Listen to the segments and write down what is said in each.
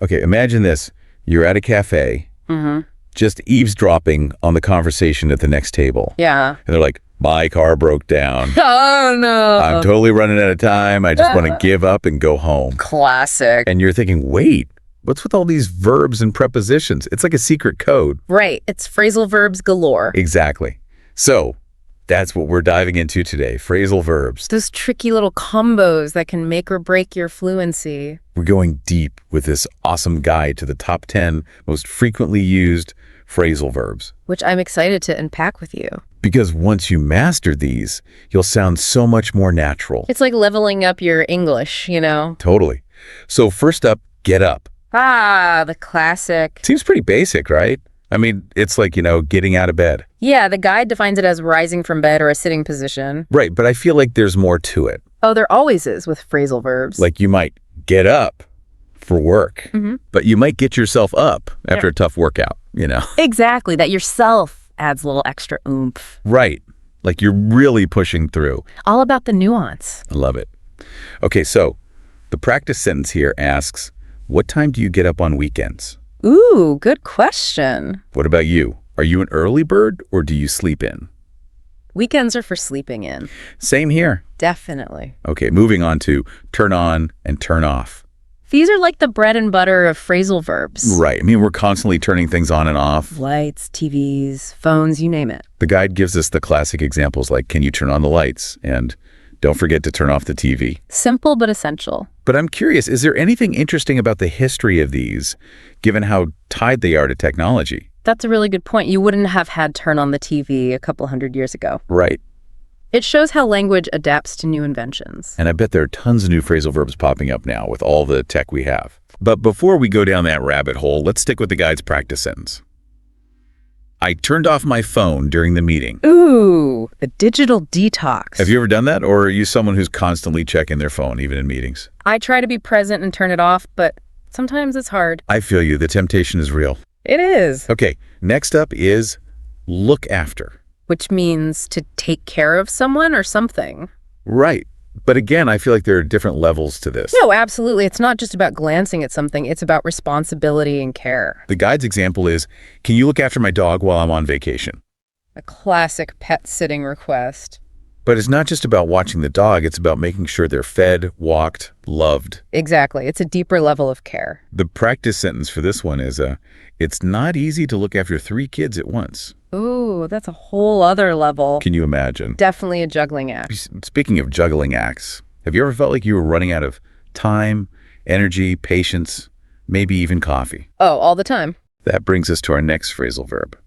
Okay, imagine this. You're at a cafe, just eavesdropping on the conversation at the next table. Yeah. And they're like, my car broke down. Oh, no. I'm totally running out of time. I just want to give up and go home. Classic. And you're thinking, wait, what's with all these verbs and prepositions? It's like a secret code. Right. It's phrasal verbs galore. Exactly. So that's what we're diving into today, phrasal verbs. Those tricky little combos that can make or break your fluency. We're going deep with this awesome guide to the top 10 most frequently used phrasal verbs. Which I'm excited to unpack with you. Because once you master these, you'll sound so much more natural. It's like leveling up your English, you know? Totally. So first up, get up. Ah, the classic. Seems pretty basic, right? I mean, it's like, getting out of bed. Yeah, the guide defines it as rising from bed or a sitting position. Right, but I feel like there's more to it. Oh, there always is with phrasal verbs. Like you might get up for work, but you might get yourself up after a tough workout, Exactly, that yourself adds a little extra oomph. Right, like you're really pushing through. All about the nuance. I love it. Okay, so the practice sentence here asks, what time do you get up on weekends? Ooh, good question. What about you? Are you an early bird or do you sleep in? Weekends are for sleeping in. Same here. Definitely. Okay, moving on to turn on and turn off. These are like the bread and butter of phrasal verbs. Right. I mean, we're constantly turning things on and off. Lights, TVs, phones, you name it. The guide gives us the classic examples like, can you turn on the lights? And don't forget to turn off the TV. Simple but essential. But I'm curious, is there anything interesting about the history of these, given how tied they are to technology? That's a really good point. You wouldn't have had turn on the TV a couple hundred years ago. Right. It shows how language adapts to new inventions. And I bet there are tons of new phrasal verbs popping up now with all the tech we have. But before we go down that rabbit hole, let's stick with the guide's practice sentence. I turned off my phone during the meeting. Ooh, the digital detox. Have you ever done that, or are you someone who's constantly checking their phone, even in meetings? I try to be present and turn it off, but sometimes it's hard. I feel you. The temptation is real. It is. Okay, next up is look after. Which means to take care of someone or something. Right. But again, I feel like there are different levels to this. No, absolutely. It's not just about glancing at something. It's about responsibility and care. The guide's example is, can you look after my dog while I'm on vacation? A classic pet sitting request. But it's not just about watching the dog. It's about making sure they're fed, walked, loved. Exactly. It's a deeper level of care. The practice sentence for this one is, it's not easy to look after 3 kids at once. Ooh, that's a whole other level. Can you imagine? Definitely a juggling act. Speaking of juggling acts, have you ever felt like you were running out of time, energy, patience, maybe even coffee? Oh, all the time. That brings us to our next phrasal verb,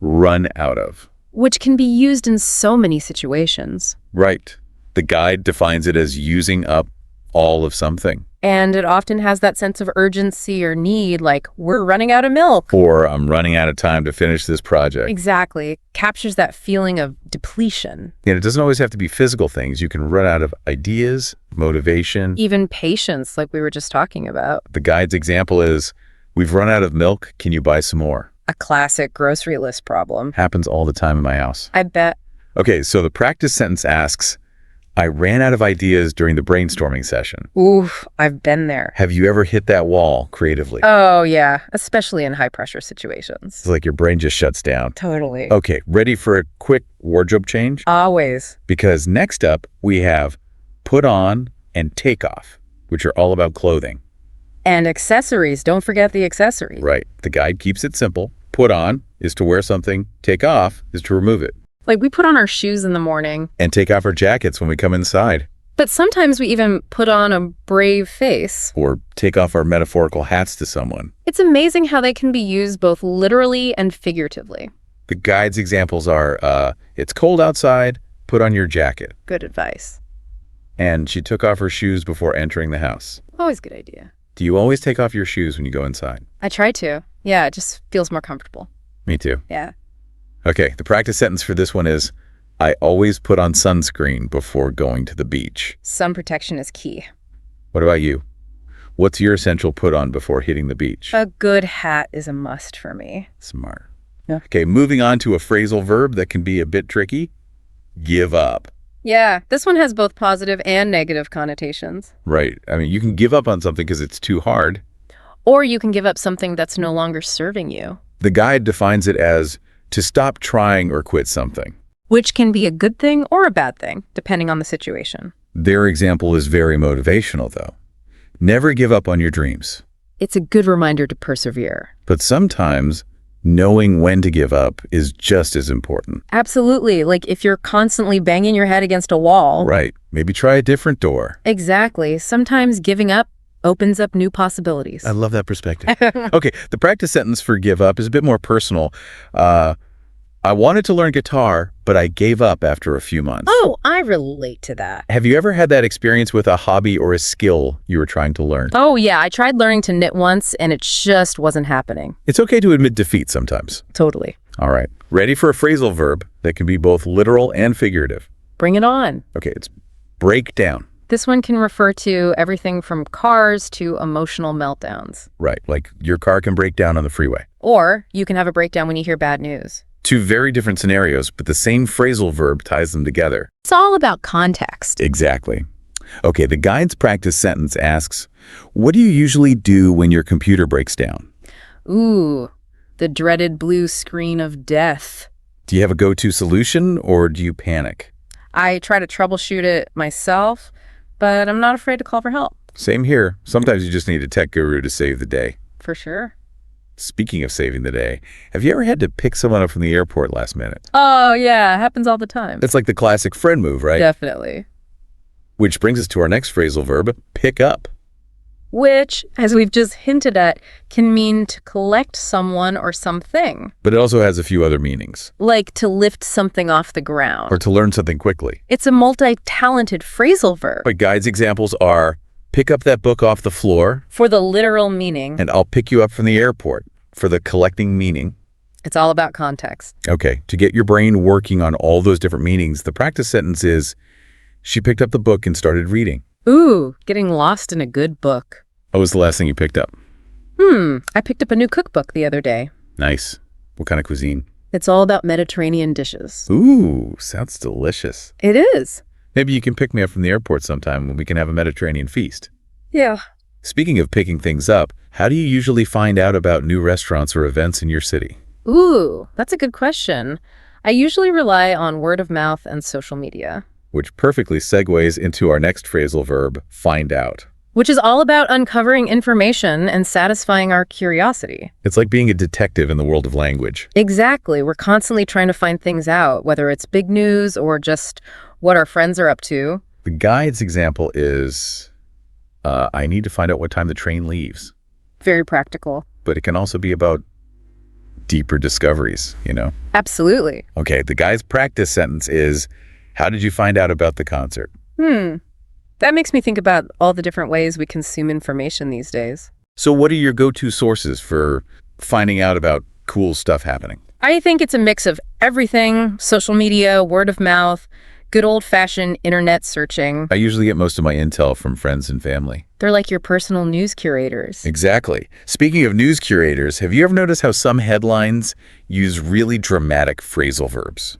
run out of. Which can be used in so many situations. Right. The guide defines it as using up all of something. And it often has that sense of urgency or need, like, we're running out of milk. Or I'm running out of time to finish this project. Exactly. It captures that feeling of depletion. And it doesn't always have to be physical things. You can run out of ideas, motivation. Even patience, like we were just talking about. The guide's example is, we've run out of milk. Can you buy some more? A classic grocery list problem. Happens all the time in my house. I bet. Okay, so the practice sentence asks, I ran out of ideas during the brainstorming session. Oof, I've been there. Have you ever hit that wall creatively? Oh, yeah, especially in high-pressure situations. It's like your brain just shuts down. Totally. Okay, ready for a quick wardrobe change? Always. Because next up, we have put on and take off, which are all about clothing. And accessories. Don't forget the accessories. Right. The guide keeps it simple. Put on is to wear something. Take off is to remove it. Like, we put on our shoes in the morning. And take off our jackets when we come inside. But sometimes we even put on a brave face. Or take off our metaphorical hats to someone. It's amazing how they can be used both literally and figuratively. The guide's examples are, it's cold outside, put on your jacket. Good advice. And she took off her shoes before entering the house. Always a good idea. Do you always take off your shoes when you go inside? I try to. Yeah, it just feels more comfortable. Me too. Yeah. Okay, the practice sentence for this one is, I always put on sunscreen before going to the beach. Sun protection is key. What about you? What's your essential put on before hitting the beach? A good hat is a must for me. Smart. Yeah. Okay, moving on to a phrasal verb that can be a bit tricky. Give up. Yeah, this one has both positive and negative connotations. Right. I mean, you can give up on something because it's too hard. Or you can give up something that's no longer serving you, The guide defines it as to stop trying or quit something. which can be a good thing or a bad thing, depending on the situation. Their example is very motivational, though. Never give up on your dreams. It's a good reminder to persevere. But sometimes knowing when to give up is just as important. Absolutely. Like if you're constantly banging your head against a wall. Right. Maybe try a different door. Exactly. Sometimes giving up opens up new possibilities. I love that perspective. Okay, the practice sentence for give up is a bit more personal. I wanted to learn guitar, but I gave up after a few months. Oh, I relate to that. Have you ever had that experience with a hobby or a skill you were trying to learn? Oh, yeah. I tried learning to knit once, and it just wasn't happening. It's okay to admit defeat sometimes. Totally. All right. Ready for a phrasal verb that can be both literal and figurative? Bring it on. Okay, it's break down. This one can refer to everything from cars to emotional meltdowns. Right, like your car can break down on the freeway. Or you can have a breakdown when you hear bad news. Two very different scenarios, but the same phrasal verb ties them together. It's all about context. Exactly. Okay, the guide's practice sentence asks, what do you usually do when your computer breaks down? Ooh, the dreaded blue screen of death. Do you have a go-to solution or do you panic? I try to troubleshoot it myself, but I'm not afraid to call for help. Same here. Sometimes you just need a tech guru to save the day. For sure. Speaking of saving the day, have you ever had to pick someone up from the airport last minute? Oh, yeah. It happens all the time. It's like the classic friend move, right? Definitely. Which brings us to our next phrasal verb, pick up. Which, as we've just hinted at, can mean to collect someone or something. But it also has a few other meanings. Like to lift something off the ground. Or to learn something quickly. It's a multi-talented phrasal verb. But guides examples are, pick up that book off the floor. For the literal meaning. And I'll pick you up from the airport. For the collecting meaning. It's all about context. Okay, to get your brain working on all those different meanings, the practice sentence is, she picked up the book and started reading. Ooh, getting lost in a good book. What was the last thing you picked up? I picked up a new cookbook the other day. Nice. What kind of cuisine? It's all about Mediterranean dishes. Ooh, sounds delicious. It is. Maybe you can pick me up from the airport sometime when we can have a Mediterranean feast. Yeah. Speaking of picking things up, how do you usually find out about new restaurants or events in your city? Ooh, that's a good question. I usually rely on word of mouth and social media. Which perfectly segues into our next phrasal verb, find out. Which is all about uncovering information and satisfying our curiosity. It's like being a detective in the world of language. Exactly. We're constantly trying to find things out, whether it's big news or just what our friends are up to. The guide's example is, I need to find out what time the train leaves. Very practical. But it can also be about deeper discoveries, you know? Absolutely. Okay, the guy's practice sentence is, how did you find out about the concert? That makes me think about all the different ways we consume information these days. So what are your go-to sources for finding out about cool stuff happening? I think it's a mix of everything: social media, word of mouth, good old-fashioned internet searching. I usually get most of my intel from friends and family. They're like your personal news curators. Exactly. Speaking of news curators, have you ever noticed how some headlines use really dramatic phrasal verbs?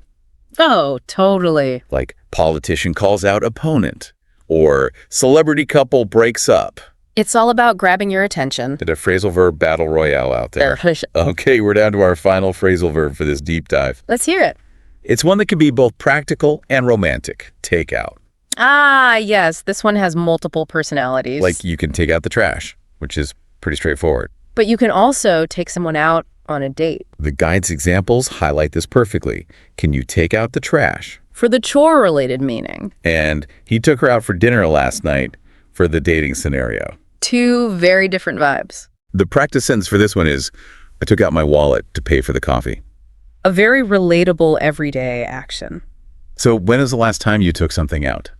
Oh, totally. Like, politician calls out opponent, or celebrity couple breaks up. It's all about grabbing your attention. Did a phrasal verb battle royale out there. Okay, we're down to our final phrasal verb for this deep dive. Let's hear it. It's one that can be both practical and romantic. Take out. Ah, yes. This one has multiple personalities. Like you can take out the trash, which is pretty straightforward. But you can also take someone out on a date. The guide's examples highlight this perfectly. Can you take out the trash? For the chore-related meaning. And he took her out for dinner last night for the dating scenario. Two very different vibes. The practice sentence for this one is, I took out my wallet to pay for the coffee. A very relatable everyday action. So when is the last time you took something out?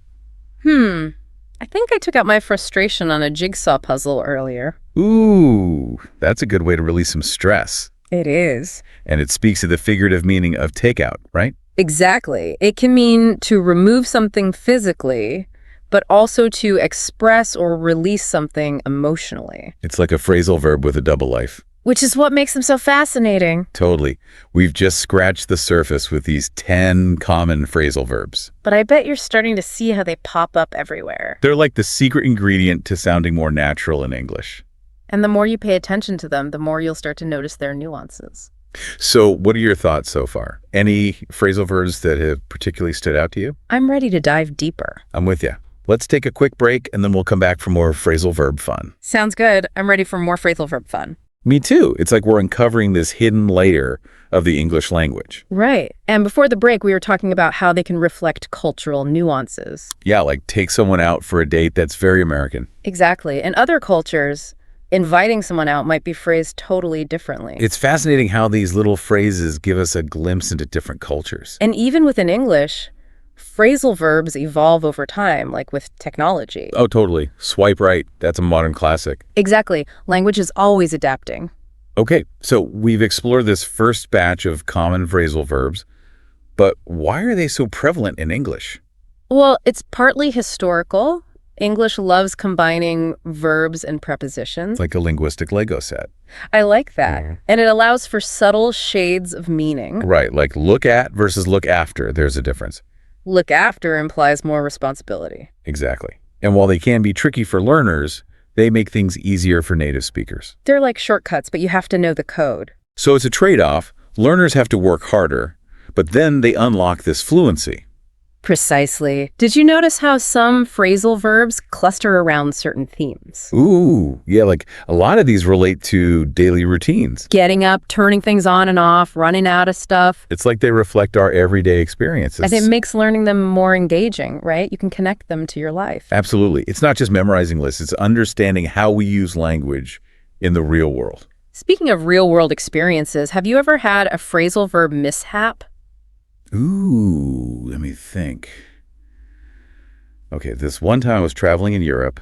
I think I took out my frustration on a jigsaw puzzle earlier. Ooh, that's a good way to release some stress. It is. And it speaks to the figurative meaning of takeout, right? Exactly. It can mean to remove something physically, but also to express or release something emotionally. It's like a phrasal verb with a double life. Which is what makes them so fascinating. Totally. We've just scratched the surface with these 10 common phrasal verbs. But I bet you're starting to see how they pop up everywhere. They're like the secret ingredient to sounding more natural in English. And the more you pay attention to them, the more you'll start to notice their nuances. So what are your thoughts so far? Any phrasal verbs that have particularly stood out to you? I'm ready to dive deeper. I'm with you. Let's take a quick break, and then we'll come back for more phrasal verb fun. Sounds good. I'm ready for more phrasal verb fun. Me too. It's like we're uncovering this hidden layer of the English language. Right. And before the break, we were talking about how they can reflect cultural nuances. Yeah, like take someone out for a date. That's very American. Exactly. In other cultures, inviting someone out might be phrased totally differently. It's fascinating how these little phrases give us a glimpse into different cultures. And even within English, phrasal verbs evolve over time, like with technology. Oh, totally. Swipe right. That's a modern classic. Exactly. Language is always adapting. Okay, so we've explored this first batch of common phrasal verbs, but why are they so prevalent in English? Well, it's partly historical. English loves combining verbs and prepositions. It's like a linguistic Lego set. I like that. And it allows for subtle shades of meaning. Right, like look at versus look after. There's a difference. Look after implies more responsibility. Exactly. And while they can be tricky for learners, they make things easier for native speakers. They're like shortcuts, but you have to know the code. So it's a trade-off. Learners have to work harder, but then they unlock this fluency. Precisely. Did you notice how some phrasal verbs cluster around certain themes? Ooh, yeah, like a lot of these relate to daily routines. Getting up, turning things on and off, running out of stuff. It's like they reflect our everyday experiences. And it makes learning them more engaging, right? You can connect them to your life. Absolutely. It's not just memorizing lists, it's understanding how we use language in the real world. Speaking of real-world experiences, have you ever had a phrasal verb mishap? Ooh, let me think. Okay, this one time I was traveling in Europe,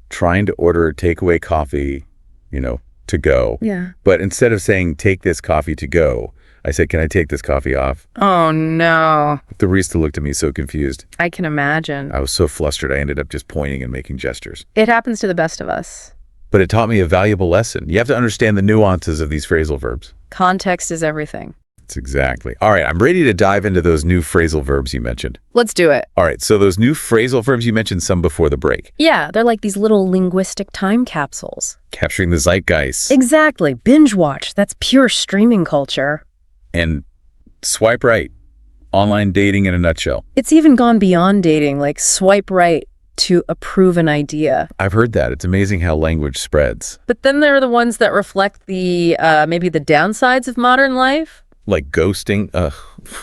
trying to order a takeaway coffee, to go. Yeah. But instead of saying, take this coffee to go, I said, can I take this coffee off? Oh, no. The barista looked at me so confused. I can imagine. I was so flustered, I ended up just pointing and making gestures. It happens to the best of us. But it taught me a valuable lesson. You have to understand the nuances of these phrasal verbs. Context is everything. Exactly. All right, I'm ready to dive into those new phrasal verbs you mentioned. Let's do it. All right, so those new phrasal verbs, you mentioned some before the break. Yeah, they're like these little linguistic time capsules. Capturing the zeitgeist. Exactly. Binge watch. That's pure streaming culture. And swipe right. Online dating in a nutshell. It's even gone beyond dating, like swipe right to approve an idea. I've heard that. It's amazing how language spreads. But then there are the ones that reflect the maybe the downsides of modern life. Like ghosting,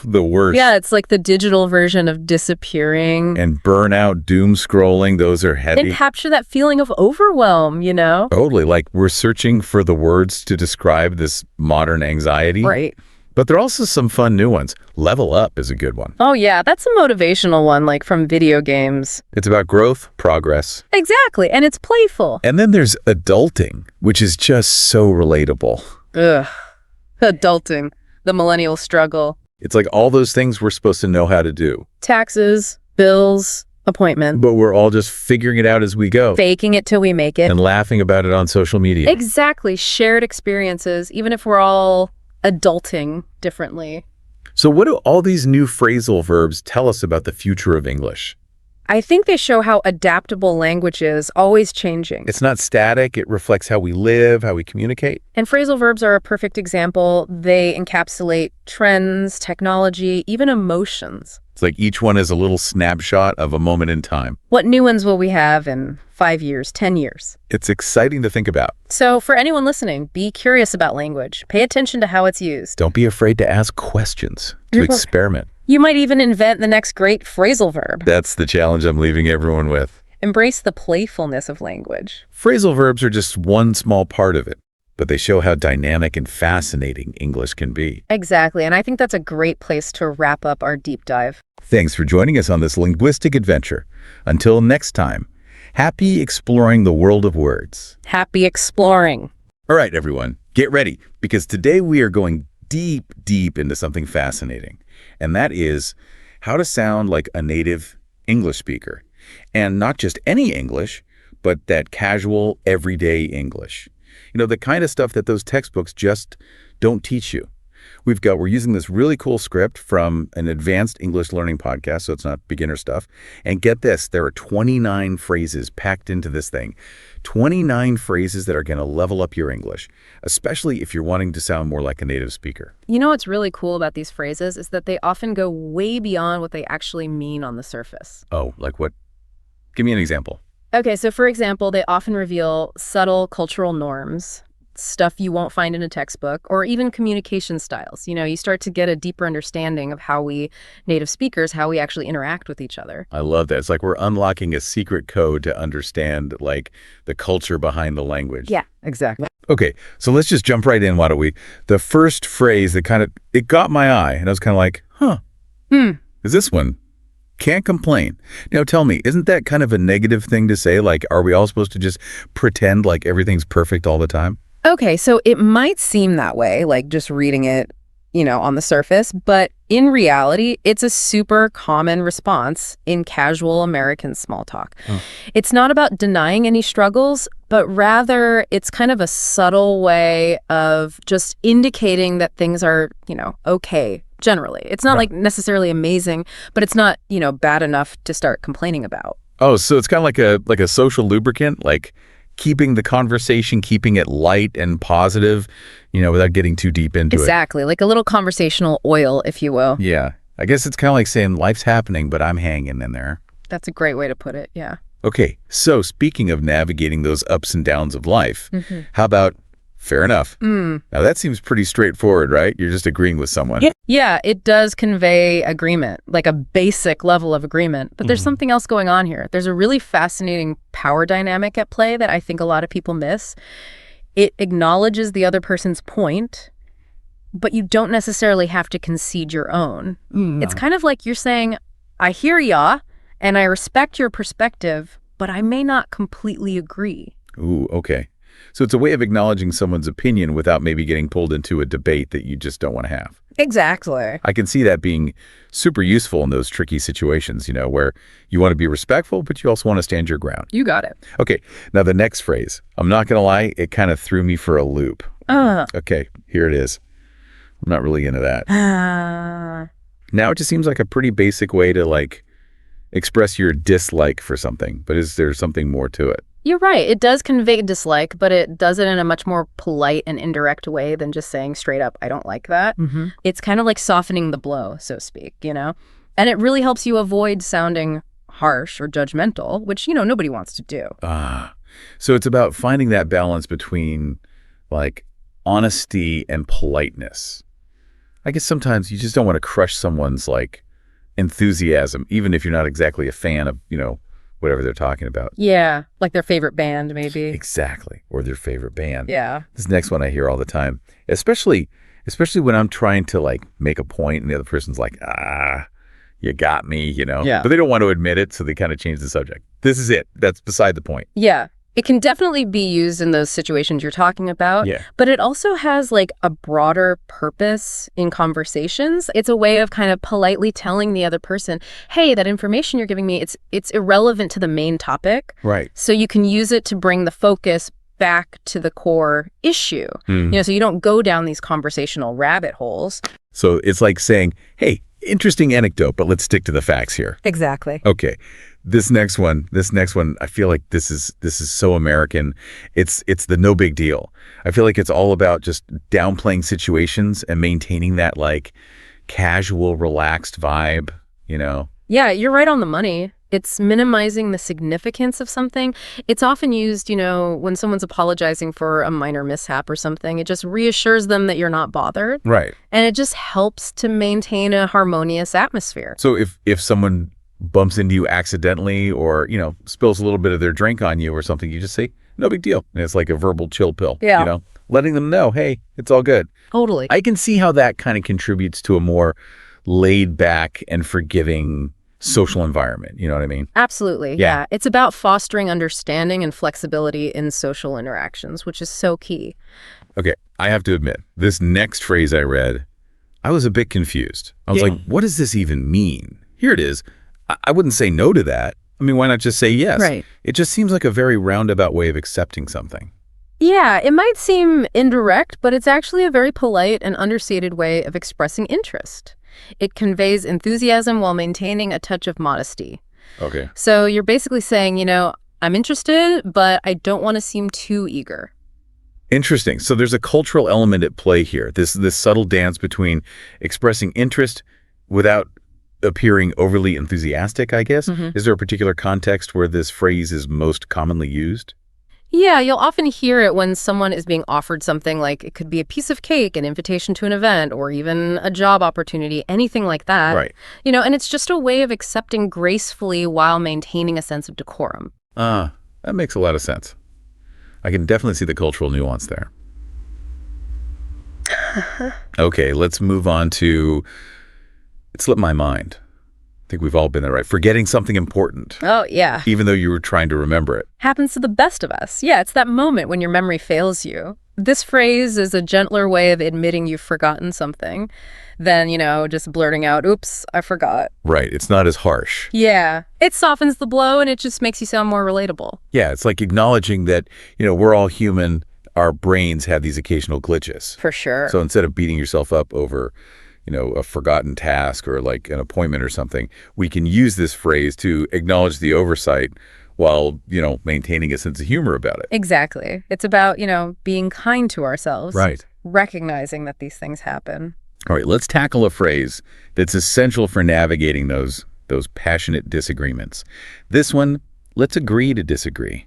the worst. Yeah, it's like the digital version of disappearing. And burnout, doom scrolling, those are heavy. And capture that feeling of overwhelm, Totally, like we're searching for the words to describe this modern anxiety. Right. But there are also some fun new ones. Level up is a good one. Oh, yeah, that's a motivational one, like from video games. It's about growth, progress. Exactly, and it's playful. And then there's adulting, which is just so relatable. Ugh. Adulting. The millennial struggle. It's like all those things we're supposed to know how to do. Taxes, bills, appointment. But we're all just figuring it out as we go. Faking it till we make it. And laughing about it on social media. Exactly. Shared experiences, even if we're all adulting differently. So what do all these new phrasal verbs tell us about the future of English? I think they show how adaptable language is, always changing. It's not static. It reflects how we live, how we communicate. And phrasal verbs are a perfect example. They encapsulate trends, technology, even emotions. It's like each one is a little snapshot of a moment in time. What new ones will we have in 5 years, 10 years? It's exciting to think about. So for anyone listening, be curious about language. Pay attention to how it's used. Don't be afraid to ask questions, to experiment. You might even invent the next great phrasal verb. That's the challenge I'm leaving everyone with. Embrace the playfulness of language. Phrasal verbs are just one small part of it, but they show how dynamic and fascinating English can be. Exactly, and I think that's a great place to wrap up our deep dive. Thanks for joining us on this linguistic adventure. Until next time, happy exploring the world of words. Happy exploring. All right, everyone, get ready, because today we are going deep, deep into something fascinating, and that is how to sound like a native English speaker. And not just any English, but that casual, everyday English. The kind of stuff that those textbooks just don't teach you. We're using this really cool script from an advanced English learning podcast, so it's not beginner stuff. And get this, there are 29 phrases packed into this thing. 29 phrases that are going to level up your English, especially if you're wanting to sound more like a native speaker. You know what's really cool about these phrases is that they often go way beyond what they actually mean on the surface. Oh, like what? Give me an example. Okay, so for example, they often reveal subtle cultural norms, stuff you won't find in a textbook, or even communication styles. You start to get a deeper understanding of how we native speakers, how we actually interact with each other. I love that. It's like we're unlocking a secret code to understand, like, the culture behind the language. Yeah, exactly. Okay, so let's just jump right in, why don't we? The first phrase that it got my eye, and I was kind of like, is this one? Can't complain. Now tell me, isn't that kind of a negative thing to say? Like, are we all supposed to just pretend like everything's perfect all the time? Okay, so it might seem that way, like just reading it, on the surface, but in reality, it's a super common response in casual American small talk. Oh. It's not about denying any struggles, but rather it's kind of a subtle way of just indicating that things are, okay, generally. It's not like necessarily amazing, but it's not, bad enough to start complaining about. Oh, so it's kind of like a social lubricant, like keeping the conversation, keeping it light and positive, without getting too deep into it. Exactly, like a little conversational oil, if you will. Yeah, I guess it's kind of like saying life's happening, but I'm hanging in there. That's a great way to put it, yeah. Okay, so speaking of navigating those ups and downs of life, how about fair enough? Now that seems pretty straightforward, right? You're just agreeing with someone. Yeah, it does convey agreement, like a basic level of agreement. But there's something else going on here. There's a really fascinating power dynamic at play that I think a lot of people miss. It acknowledges the other person's point, but you don't necessarily have to concede your own. It's kind of like you're saying, I hear ya, and I respect your perspective, but I may not completely agree. Ooh, okay. So it's a way of acknowledging someone's opinion without maybe getting pulled into a debate that you just don't want to have. Exactly. I can see that being super useful in those tricky situations, where you want to be respectful, but you also want to stand your ground. You got it. Okay, now the next phrase. I'm not going to lie, it kind of threw me for a loop. Okay, here it is. I'm not really into that. Now it just seems like a pretty basic way to, express your dislike for something, but is there something more to it? You're right. It does convey dislike, but it does it in a much more polite and indirect way than just saying straight up, I don't like that. It's kind of like softening the blow, so to speak, And it really helps you avoid sounding harsh or judgmental, which, nobody wants to do. So it's about finding that balance between, honesty and politeness. I guess sometimes you just don't want to crush someone's, enthusiasm, even if you're not exactly a fan of, whatever they're talking about. Yeah, like their favorite band, maybe. Exactly, or their favorite band. Yeah. This next one I hear all the time, especially when I'm trying to, make a point and the other person's like, you got me, Yeah. But they don't want to admit it, so they kind of change the subject. This is it. That's beside the point. Yeah. It can definitely be used in those situations you're talking about, but it also has a broader purpose in conversations. It's a way of kind of politely telling the other person, hey, that information you're giving me, it's irrelevant to the main topic. Right. So you can use it to bring the focus back to the core issue. So you don't go down these conversational rabbit holes. So it's like saying, hey, interesting anecdote, but let's stick to the facts here. Exactly. Okay. This next one, I feel like this is so American. It's the no big deal. I feel like it's all about just downplaying situations and maintaining that casual, relaxed vibe, Yeah, you're right on the money. It's minimizing the significance of something. It's often used, when someone's apologizing for a minor mishap or something. It just reassures them that you're not bothered. Right. And it just helps to maintain a harmonious atmosphere. So if someone bumps into you accidentally or, spills a little bit of their drink on you or something, you just say, no big deal. And it's like a verbal chill pill, letting them know, hey, it's all good. Totally. I can see how that kind of contributes to a more laid back and forgiving social environment. You know what I mean? Absolutely. Yeah. It's about fostering understanding and flexibility in social interactions, which is so key. Okay. I have to admit, this next phrase I read, I was a bit confused. I was like, what does this even mean? Here it is. I wouldn't say no to that. I mean, why not just say yes? Right. It just seems like a very roundabout way of accepting something. Yeah, it might seem indirect, but it's actually a very polite and understated way of expressing interest. It conveys enthusiasm while maintaining a touch of modesty. Okay. So you're basically saying, I'm interested, but I don't want to seem too eager. Interesting. So there's a cultural element at play here. This subtle dance between expressing interest without appearing overly enthusiastic, I guess. Is there a particular context where this phrase is most commonly used? Yeah, you'll often hear it when someone is being offered something like it could be a piece of cake, an invitation to an event, or even a job opportunity, anything like that. Right. And it's just a way of accepting gracefully while maintaining a sense of decorum. That makes a lot of sense. I can definitely see the cultural nuance there. Okay, let's move on to, it slipped my mind. I think we've all been there, right? Forgetting something important. Oh, yeah. Even though you were trying to remember it. Happens to the best of us. Yeah, it's that moment when your memory fails you. This phrase is a gentler way of admitting you've forgotten something than, just blurting out, oops, I forgot. Right, it's not as harsh. Yeah, it softens the blow and it just makes you sound more relatable. Yeah, it's like acknowledging that, we're all human. Our brains have these occasional glitches. For sure. So instead of beating yourself up over a forgotten task or like an appointment or something, we can use this phrase to acknowledge the oversight while, maintaining a sense of humor about it. Exactly. It's about, being kind to ourselves. Right. Recognizing that these things happen. All right, let's tackle a phrase that's essential for navigating those passionate disagreements. This one, let's agree to disagree.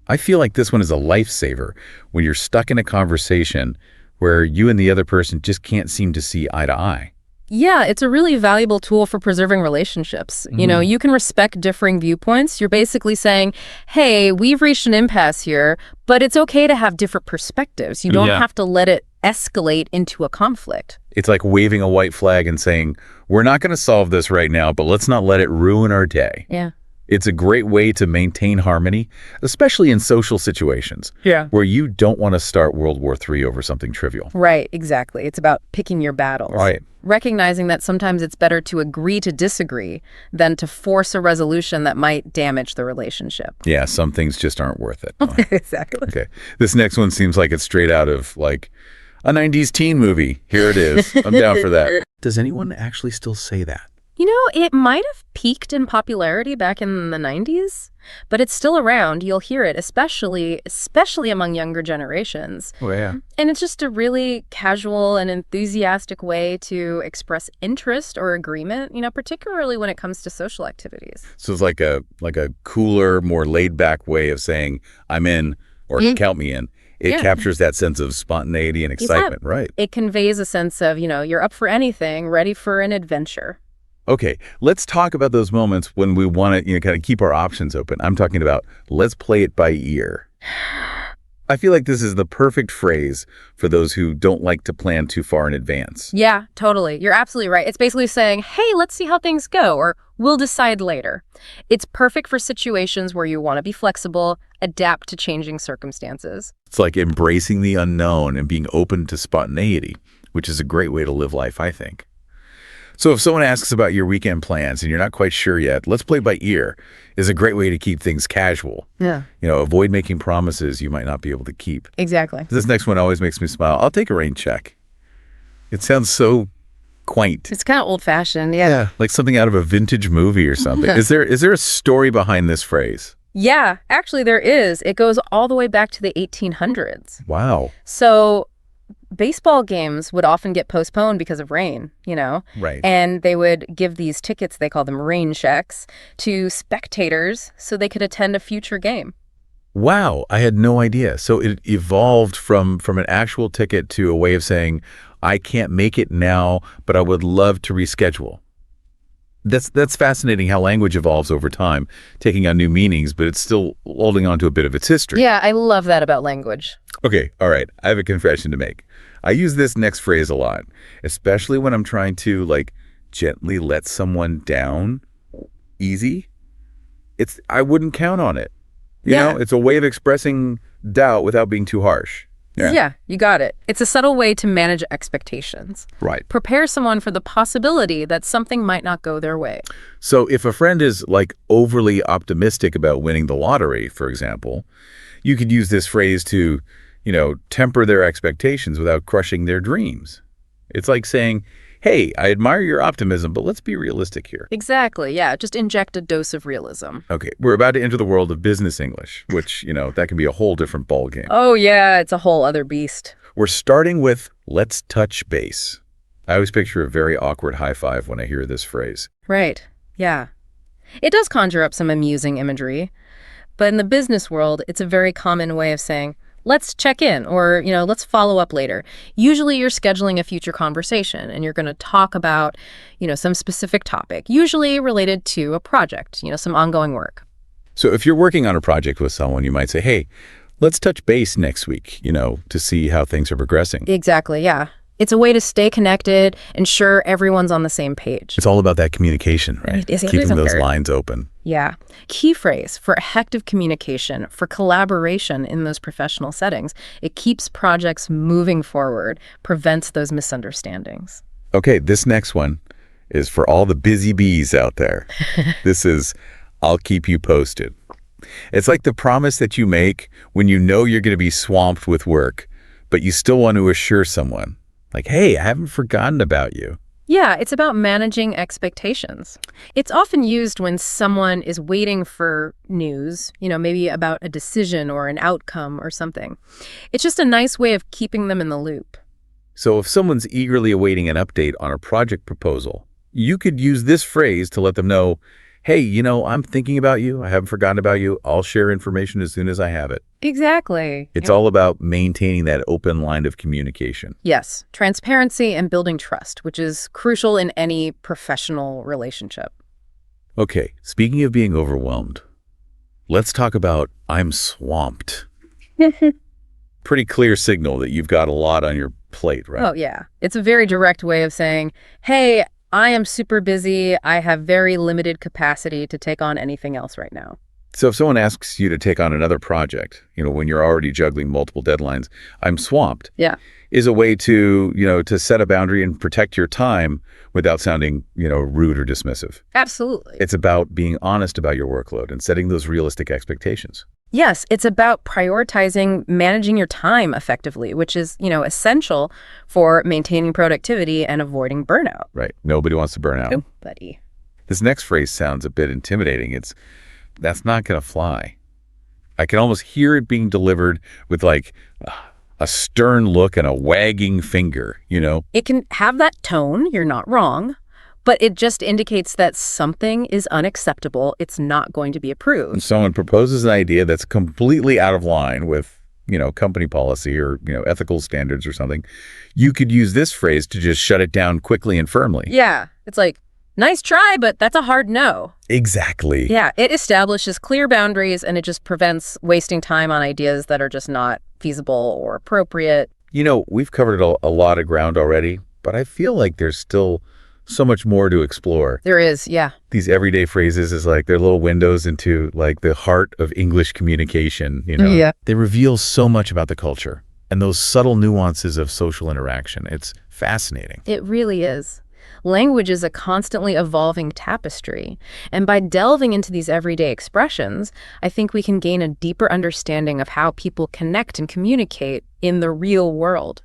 I feel like this one is a lifesaver when you're stuck in a conversation where you and the other person just can't seem to see eye to eye. Yeah, it's a really valuable tool for preserving relationships. You can respect differing viewpoints. You're basically saying, hey, we've reached an impasse here, but it's okay to have different perspectives. You don't have to let it escalate into a conflict. It's like waving a white flag and saying, we're not going to solve this right now, but let's not let it ruin our day. Yeah. It's a great way to maintain harmony, especially in social situations where you don't want to start World War III over something trivial. Right, exactly. It's about picking your battles. Right. Recognizing that sometimes it's better to agree to disagree than to force a resolution that might damage the relationship. Yeah, some things just aren't worth it. Exactly. Okay. This next one seems like it's straight out of like a 90s teen movie. Here it is. I'm down for that. Does anyone actually still say that? It might have peaked in popularity back in the 90s, but it's still around. You'll hear it, especially among younger generations. Oh, yeah. And it's just a really casual and enthusiastic way to express interest or agreement, particularly when it comes to social activities. So it's like a cooler, more laid-back way of saying, I'm in, or count me in. It captures that sense of spontaneity and excitement, right? It conveys a sense of, you're up for anything, ready for an adventure. Okay, let's talk about those moments when we want to, kind of keep our options open. I'm talking about let's play it by ear. I feel like this is the perfect phrase for those who don't like to plan too far in advance. Yeah, totally. You're absolutely right. It's basically saying, hey, let's see how things go, or we'll decide later. It's perfect for situations where you want to be flexible, adapt to changing circumstances. It's like embracing the unknown and being open to spontaneity, which is a great way to live life, I think. So if someone asks about your weekend plans and you're not quite sure yet, let's play by ear is a great way to keep things casual. Yeah. Avoid making promises you might not be able to keep. Exactly. This next one always makes me smile. I'll take a rain check. It sounds so quaint. It's kind of old-fashioned, yeah. Yeah, like something out of a vintage movie or something. Is there a story behind this phrase? Yeah, actually there is. It goes all the way back to the 1800s. Wow. So baseball games would often get postponed because of rain, Right. And they would give these tickets, they call them rain checks, to spectators so they could attend a future game. Wow, I had no idea. So it evolved from an actual ticket to a way of saying, I can't make it now, but I would love to reschedule. That's fascinating how language evolves over time, taking on new meanings, but it's still holding on to a bit of its history. Yeah, I love that about language. Okay, all right. I have a confession to make. I use this next phrase a lot, especially when I'm trying to gently let someone down easy. I wouldn't count on it. You know, it's a way of expressing doubt without being too harsh. Yeah, you got it. It's a subtle way to manage expectations. Right. Prepare someone for the possibility that something might not go their way. So if a friend is overly optimistic about winning the lottery, for example, You could use this phrase to, temper their expectations without crushing their dreams. It's like saying, hey, I admire your optimism, but let's be realistic here. Exactly, yeah. Just inject a dose of realism. Okay, we're about to enter the world of business English, which, that can be a whole different ballgame. Oh, yeah, it's a whole other beast. We're starting with let's touch base. I always picture a very awkward high five when I hear this phrase. Right, yeah. It does conjure up some amusing imagery, but in the business world, it's a very common way of saying, let's check in, or, let's follow up later. Usually you're scheduling a future conversation and you're going to talk about, some specific topic, usually related to a project, some ongoing work. So if you're working on a project with someone, you might say, hey, let's touch base next week, to see how things are progressing. Exactly, yeah. It's a way to stay connected, ensure everyone's on the same page. It's all about that communication, right? It is Keeping those imperative. lines open. Yeah. Key phrase for effective communication, for collaboration in those professional settings. It keeps projects moving forward, prevents those misunderstandings. Okay, this next one is for all the busy bees out there. This is, I'll keep you posted. It's like the promise that you make when you know you're going to be swamped with work, but you still want to assure someone. Like, hey, I haven't forgotten about you. Yeah, it's about managing expectations. It's often used when someone is waiting for news, maybe about a decision or an outcome or something. It's just a nice way of keeping them in the loop. So if someone's eagerly awaiting an update on a project proposal, you could use this phrase to let them know, hey, I'm thinking about you. I haven't forgotten about you. I'll share information as soon as I have it. Exactly. It's all about maintaining that open line of communication. Yes, transparency and building trust, which is crucial in any professional relationship. Okay, speaking of being overwhelmed, let's talk about I'm swamped. Pretty clear signal that you've got a lot on your plate, right? Oh, yeah. It's a very direct way of saying, hey, I am super busy. I have very limited capacity to take on anything else right now. So if someone asks you to take on another project, when you're already juggling multiple deadlines, I'm swamped. Yeah. Is a way to, to set a boundary and protect your time without sounding, rude or dismissive. Absolutely. It's about being honest about your workload and setting those realistic expectations. Yes, it's about prioritizing managing your time effectively, which is, essential for maintaining productivity and avoiding burnout. Right. Nobody wants to burn out. Nobody. This next phrase sounds a bit intimidating. That's not going to fly. I can almost hear it being delivered with like a stern look and a wagging finger, It can have that tone, you're not wrong, but it just indicates that something is unacceptable. It's not going to be When approved. someone proposes an idea that's completely out of line with, company policy or, ethical standards or something, you could use this phrase to just shut it down quickly and firmly. Yeah, it's like, nice try, but that's a hard no. Exactly. Yeah, it establishes clear boundaries and it just prevents wasting time on ideas that are just not feasible or appropriate. We've covered a lot of ground already, but I feel like there's still so much more to explore. There is, yeah. These everyday phrases is like they're little windows into like the heart of English communication, Yeah. They reveal so much about the culture and those subtle nuances of social interaction. It's fascinating. It really is. Language is a constantly evolving tapestry, and by delving into these everyday expressions, I think we can gain a deeper understanding of how people connect and communicate in the real world.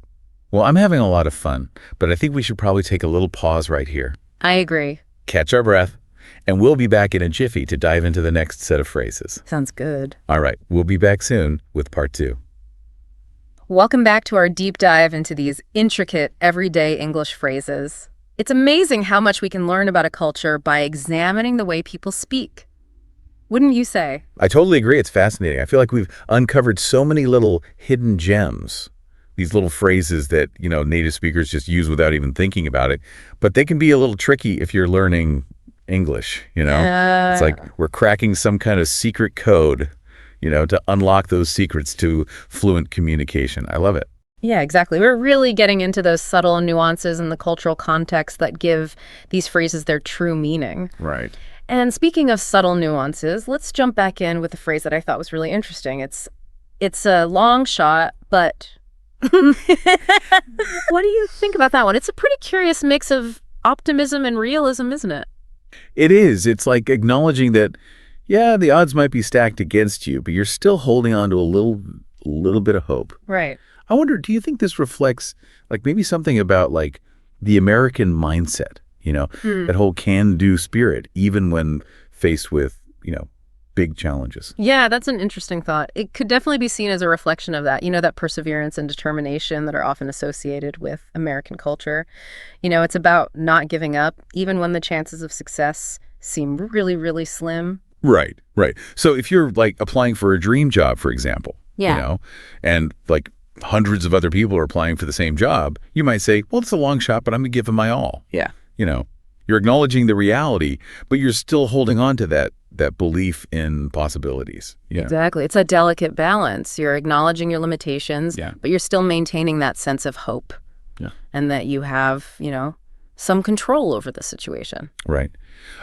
Well, I'm having a lot of fun, but I think we should probably take a little pause right here, I agree. catch our breath, and we'll be back in a jiffy to dive into the next set of phrases. Sounds good. All right, we'll be back soon with part 2. Welcome back to our deep dive into these intricate everyday English phrases. It's amazing how much we can learn about a culture by examining the way people speak. Wouldn't you say? I totally agree. It's fascinating. I feel like we've uncovered so many little hidden gems, these little phrases that, native speakers just use without even thinking about it. But they can be a little tricky if you're learning English, It's like we're cracking some kind of secret code, to unlock those secrets to fluent communication. I love it. Yeah, exactly. We're really getting into those subtle nuances and the cultural context that give these phrases their true meaning. Right. And speaking of subtle nuances, let's jump back in with a phrase that I thought was really interesting. It's a long shot, but what do you think about that one? It's a pretty curious mix of optimism and realism, isn't it? It is. It's like acknowledging that, yeah, the odds might be stacked against you, but you're still holding on to a little bit of hope. Right. I wonder, do you think this reflects like maybe something about like the American mindset, that whole can-do spirit, even when faced with, big challenges? Yeah, that's an interesting thought. It could definitely be seen as a reflection of that, that perseverance and determination that are often associated with American culture. It's about not giving up, even when the chances of success seem really, really slim. Right, right. So if you're like applying for a dream job, for example, Yeah. and like hundreds of other people are applying for the same job, you might say, well, it's a long shot, but I'm going to give it my all. Yeah. You're acknowledging the reality, but you're still holding on to that belief in possibilities. Yeah. Exactly. It's a delicate balance. You're acknowledging your limitations, but you're still maintaining that sense of hope. Yeah. And that you have, some control over the situation. Right.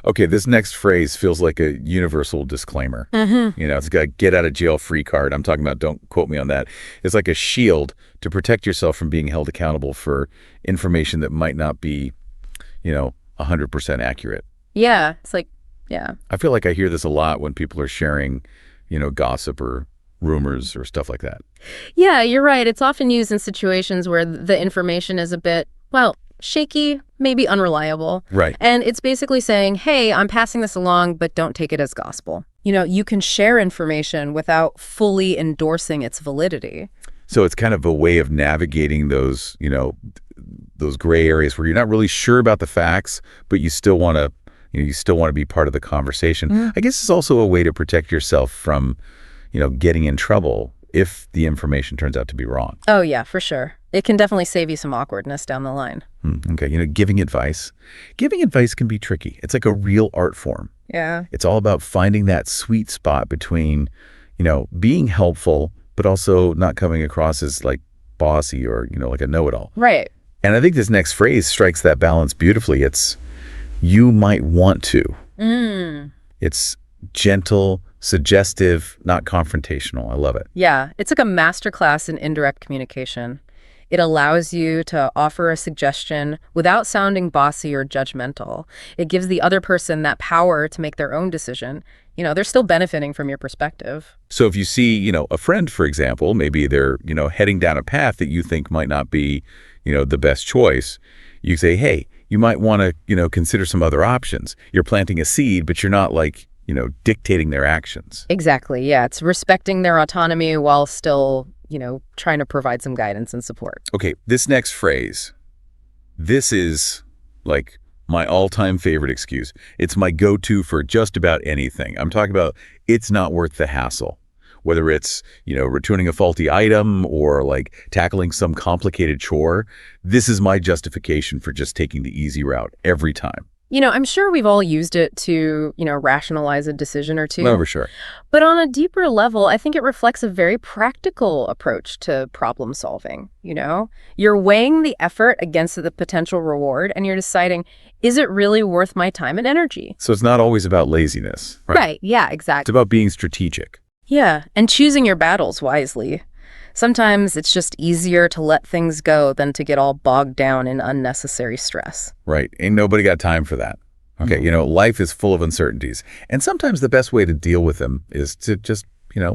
Okay, this next phrase feels like a universal disclaimer. It's got a get out of jail free card. I'm talking about, don't quote me on that. It's like a shield to protect yourself from being held accountable for information that might not be, 100% accurate. Yeah. It's like, yeah. I feel like I hear this a lot when people are sharing, gossip or rumors or stuff like that. Yeah, you're right. It's often used in situations where the information is a bit, shaky, maybe unreliable. Right. And it's basically saying, hey, I'm passing this along, but don't take it as gospel. You can share information without fully endorsing its validity. So it's kind of a way of navigating those, those gray areas where you're not really sure about the facts, but you still want to, be part of the conversation. I guess it's also a way to protect yourself from, getting in trouble if the information turns out to be wrong. Oh, yeah, for sure. It can definitely save you some awkwardness down the line. Okay, giving advice. Giving advice can be tricky. It's like a real art form. Yeah. It's all about finding that sweet spot between, being helpful, but also not coming across as like bossy or, like a know-it-all. Right. And I think this next phrase strikes that balance beautifully. It's, you might want to. It's gentle, suggestive, not confrontational. I love it. Yeah, it's like a masterclass in indirect communication. It allows you to offer a suggestion without sounding bossy or judgmental. It gives the other person that power to make their own decision. They're still benefiting from your perspective. So if you see, a friend, for example, maybe they're, heading down a path that you think might not be, the best choice, you say, hey, you might want to, consider some other options. You're planting a seed, but you're not like, dictating their actions. Exactly. Yeah. It's respecting their autonomy while still, trying to provide some guidance and support. Okay. This next phrase, this is like my all-time favorite excuse. It's my go-to for just about anything. I'm talking about it's not worth the hassle. Whether it's, returning a faulty item or like tackling some complicated chore, this is my justification for just taking the easy route every time. I'm sure we've all used it to, rationalize a decision or two. No, for sure. But on a deeper level, I think it reflects a very practical approach to problem solving. You're weighing the effort against the potential reward and you're deciding, is it really worth my time and energy? So it's not always about laziness, right? Right. Yeah, exactly. It's about being strategic. Yeah, and choosing your battles wisely. Sometimes it's just easier to let things go than to get all bogged down in unnecessary stress. Right. Ain't nobody got time for that. Okay, life is full of uncertainties. And sometimes the best way to deal with them is to just,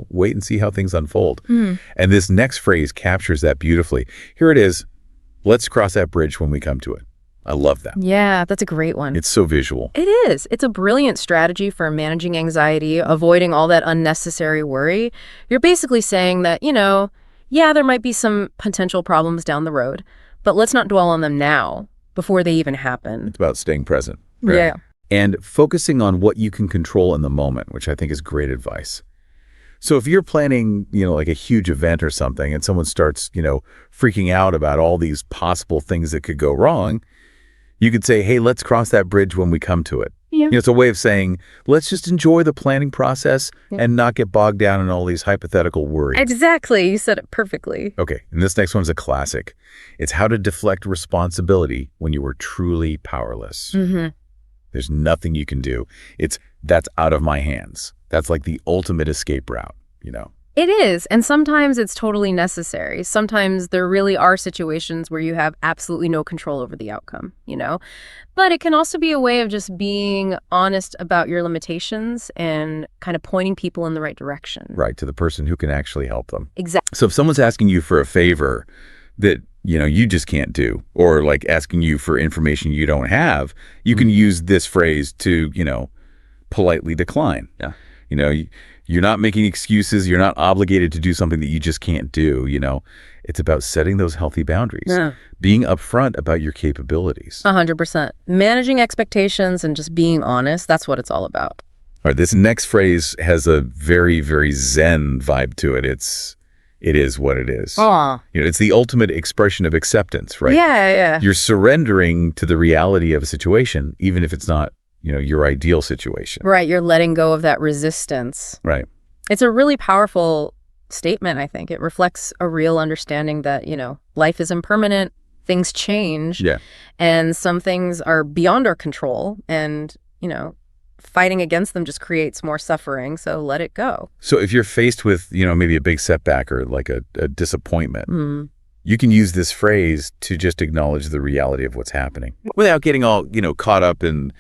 wait and see how things unfold. And this next phrase captures that beautifully. Here it is. Let's cross that bridge when we come to it. I love that. Yeah, that's a great one. It's so visual. It is. It's a brilliant strategy for managing anxiety, avoiding all that unnecessary worry. You're basically saying that, there might be some potential problems down the road, but let's not dwell on them now before they even happen. It's about staying present. Right? Yeah. And focusing on what you can control in the moment, which I think is great advice. So if you're planning, like a huge event or something and someone starts, freaking out about all these possible things that could go wrong, you could say, hey, let's cross that bridge when we come to it. Yeah. It's a way of saying, let's just enjoy the planning process and not get bogged down in all these hypothetical worries. Exactly. You said it perfectly. Okay. And this next one's a classic. It's how to deflect responsibility when you are truly powerless. There's nothing you can do. That's out of my hands. That's like the ultimate escape route, It is, and sometimes it's totally necessary. Sometimes there really are situations where you have absolutely no control over the outcome, you know? But it can also be a way of just being honest about your limitations and kind of pointing people in the right direction. Right, to the person who can actually help them. Exactly. So if someone's asking you for a favor that, you just can't do, or like asking you for information you don't have, you can use this phrase to, politely decline. Yeah. You're not making excuses. You're not obligated to do something that you just can't do. It's about setting those healthy boundaries, being upfront about your capabilities. 100%. Managing expectations and just being honest, that's what it's all about. All right, this next phrase has a very, very Zen vibe to it. It is what it is. It's the ultimate expression of acceptance, right? Yeah. You're surrendering to the reality of a situation, even if it's not, your ideal situation. Right, you're letting go of that resistance. Right. It's a really powerful statement, I think. It reflects a real understanding that, life is impermanent, things change, and some things are beyond our control, and, fighting against them just creates more suffering, so let it go. So if you're faced with, maybe a big setback or like a disappointment, you can use this phrase to just acknowledge the reality of what's happening without getting all, caught up in,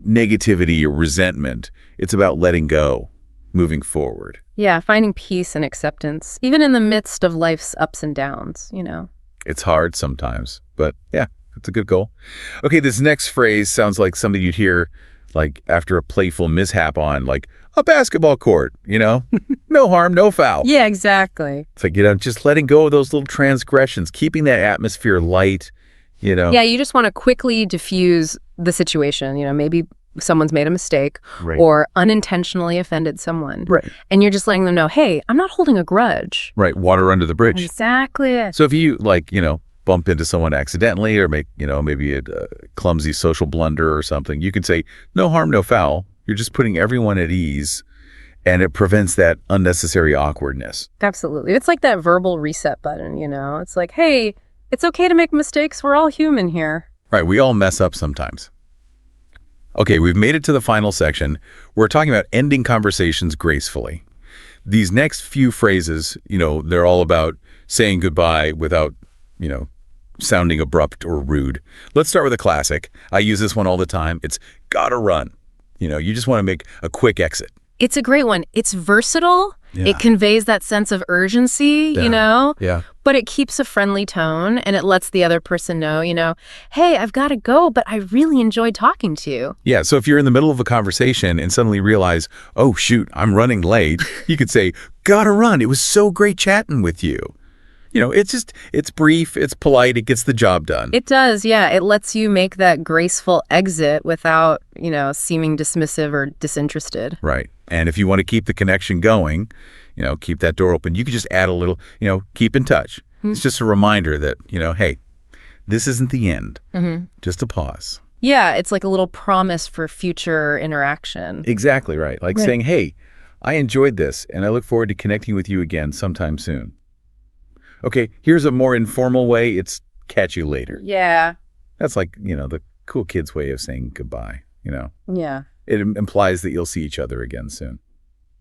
negativity or resentment. It's about letting go, moving forward. Yeah, finding peace and acceptance, even in the midst of life's ups and downs, It's hard sometimes, but yeah, it's a good goal. Okay, this next phrase sounds like something you'd hear like after a playful mishap on like a basketball court, no harm, no foul. Yeah, exactly. It's like, just letting go of those little transgressions, keeping that atmosphere light, Yeah, you just want to quickly diffuse the situation. Maybe someone's made a mistake or unintentionally offended someone. Right. And you're just letting them know, hey, I'm not holding a grudge. Right, water under the bridge. Exactly. So if you bump into someone accidentally or make, maybe a clumsy social blunder or something, you can say, no harm, no foul. You're just putting everyone at ease, and it prevents that unnecessary awkwardness. Absolutely. It's like that verbal reset button, It's like, hey, it's okay to make mistakes. We're all human here. Right, we all mess up sometimes. Okay, we've made it to the final section. We're talking about ending conversations gracefully. These next few phrases, they're all about saying goodbye without, sounding abrupt or rude. Let's start with a classic. I use this one all the time. It's gotta run. You just want to make a quick exit. It's a great one. It's versatile. Yeah. It conveys that sense of urgency, Yeah. But it keeps a friendly tone, and it lets the other person know, hey, I've got to go, but I really enjoyed talking to you. Yeah, so if you're in the middle of a conversation and suddenly realize, oh, shoot, I'm running late, you could say, gotta run. It was so great chatting with you. It's brief, it's polite, it gets the job done. It does, yeah. It lets you make that graceful exit without, seeming dismissive or disinterested. Right. And if you want to keep the connection going, keep that door open, you could just add a little, keep in touch. It's just a reminder that, hey, this isn't the end. Just a pause. Yeah, it's like a little promise for future interaction. Exactly right. Like saying, hey, I enjoyed this, and I look forward to connecting with you again sometime soon. Okay, here's a more informal way. It's catch you later. Yeah. That's like, the cool kids' way of saying goodbye, Yeah. It implies that you'll see each other again soon.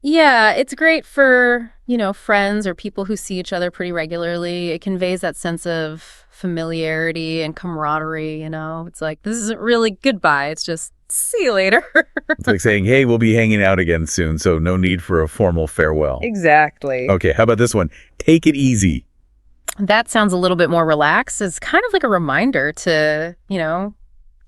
Yeah, it's great for, friends or people who see each other pretty regularly. It conveys that sense of familiarity and camaraderie, It's like, this isn't really goodbye. It's just, see you later. It's like saying, hey, we'll be hanging out again soon, so no need for a formal farewell. Exactly. Okay, how about this one? Take it easy. That sounds a little bit more relaxed. It's kind of like a reminder to,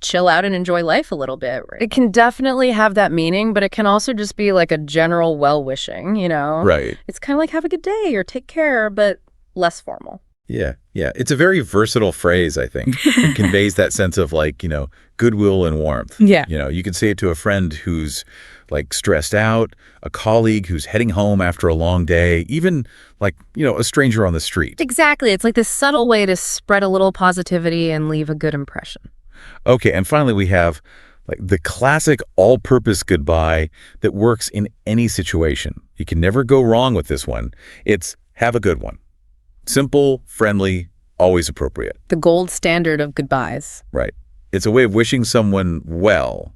chill out and enjoy life a little bit. It can definitely have that meaning, but it can also just be like a general well-wishing, Right. It's kind of like have a good day or take care, but less formal. Yeah. It's a very versatile phrase, I think. It conveys that sense of like, goodwill and warmth. Yeah. You could say it to a friend who's like stressed out, a colleague who's heading home after a long day, even like, a stranger on the street. Exactly. It's like this subtle way to spread a little positivity and leave a good impression. Okay, and finally we have like the classic all-purpose goodbye that works in any situation. You can never go wrong with this one. It's have a good one. Simple, friendly, always appropriate. The gold standard of goodbyes. Right. It's a way of wishing someone well,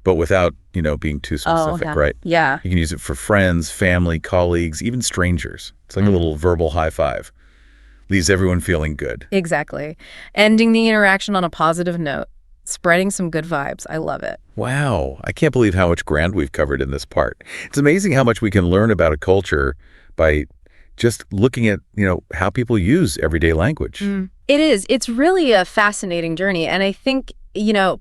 but without, being too specific, right? Yeah. You can use it for friends, family, colleagues, even strangers. It's like a little verbal high five. Leaves everyone feeling good. Exactly. Ending the interaction on a positive note. Spreading some good vibes. I love it. Wow. I can't believe how much ground we've covered in this part. It's amazing how much we can learn about a culture by just looking at, how people use everyday language. It is. It's really a fascinating journey. And I think,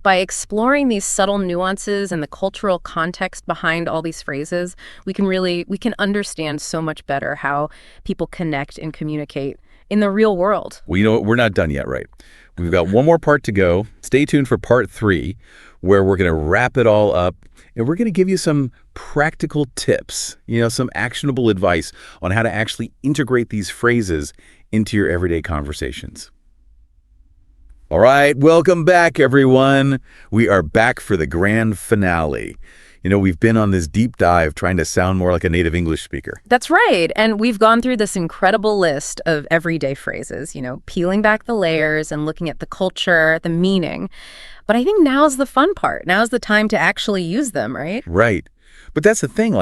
by exploring these subtle nuances and the cultural context behind all these phrases, we can understand so much better how people connect and communicate in the real world. Well, we're not done yet, right? We've got one more part to go. Stay tuned for part 3, where we're going to wrap it all up, and we're going to give you some practical tips, some actionable advice on how to actually integrate these phrases into your everyday conversations. All right, welcome back, everyone. We are back for the grand finale. We've been on this deep dive trying to sound more like a native English speaker. That's right. And we've gone through this incredible list of everyday phrases, peeling back the layers and looking at the culture, the meaning. But I think now's the fun part. Now's the time to actually use them, right? Right. But that's the thing,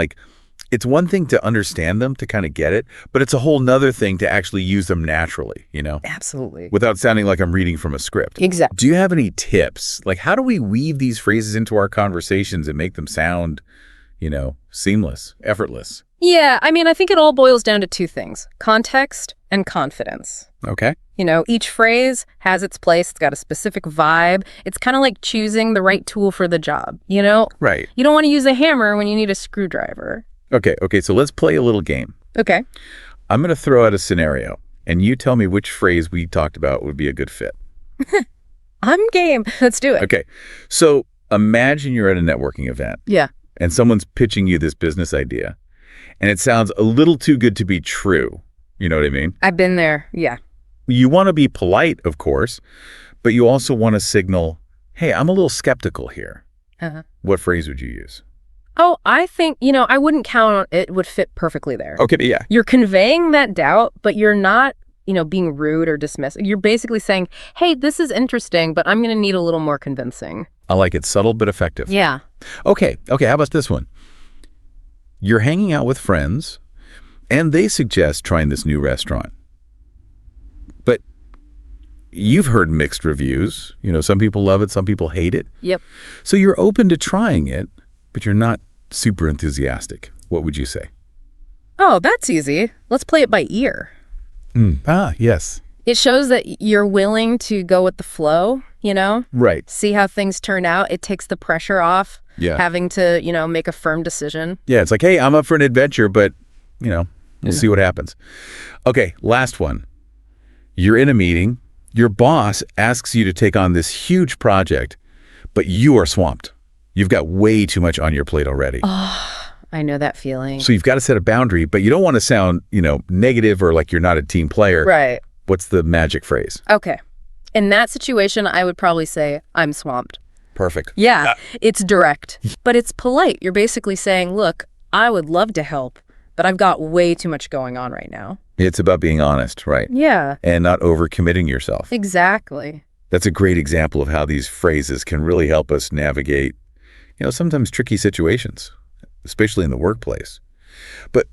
it's one thing to understand them, to kind of get it, but it's a whole nother thing to actually use them naturally, Absolutely. without sounding like I'm reading from a script. Exactly. Do you have any tips? How do we weave these phrases into our conversations and make them sound, seamless, effortless? Yeah, I think it all boils down to 2 things, context and confidence. Okay. Each phrase has its place. It's got a specific vibe. It's kind of like choosing the right tool for the job, Right. You don't want to use a hammer when you need a screwdriver. Okay, so let's play a little game. Okay. I'm going to throw out a scenario, and you tell me which phrase we talked about would be a good fit. I'm game. Let's do it. Okay, so imagine you're at a networking event. Yeah. And someone's pitching you this business idea, and it sounds a little too good to be true. You know what I mean? I've been there. Yeah. You want to be polite, of course, but you also want to signal, hey, I'm a little skeptical here. Uh-huh. What phrase would you use? Oh, I think, I wouldn't count on it would fit perfectly there. Okay, yeah. You're conveying that doubt, but you're not, being rude or dismissive. You're basically saying, hey, this is interesting, but I'm going to need a little more convincing. I like it. Subtle but effective. Yeah. Okay, how about this one? You're hanging out with friends, and they suggest trying this new restaurant. But you've heard mixed reviews. Some people love it, some people hate it. Yep. So you're open to trying it, but you're not super enthusiastic. What would you say? Oh, that's easy. Let's play it by ear. Yes. It shows that you're willing to go with the flow, Right. See how things turn out. It takes the pressure off having to, make a firm decision. Yeah, it's like, hey, I'm up for an adventure, but, we'll see what happens. Okay, last one. You're in a meeting. Your boss asks you to take on this huge project, but you are swamped. You've got way too much on your plate already. Oh, I know that feeling. So you've got to set a boundary, but you don't want to sound, negative or like you're not a team player. Right. What's the magic phrase? Okay. In that situation, I would probably say, I'm swamped. Perfect. Yeah, it's direct, but it's polite. You're basically saying, look, I would love to help, but I've got way too much going on right now. It's about being honest, right? Yeah. And not overcommitting yourself. Exactly. That's a great example of how these phrases can really help us navigate, sometimes tricky situations, especially in the workplace. But,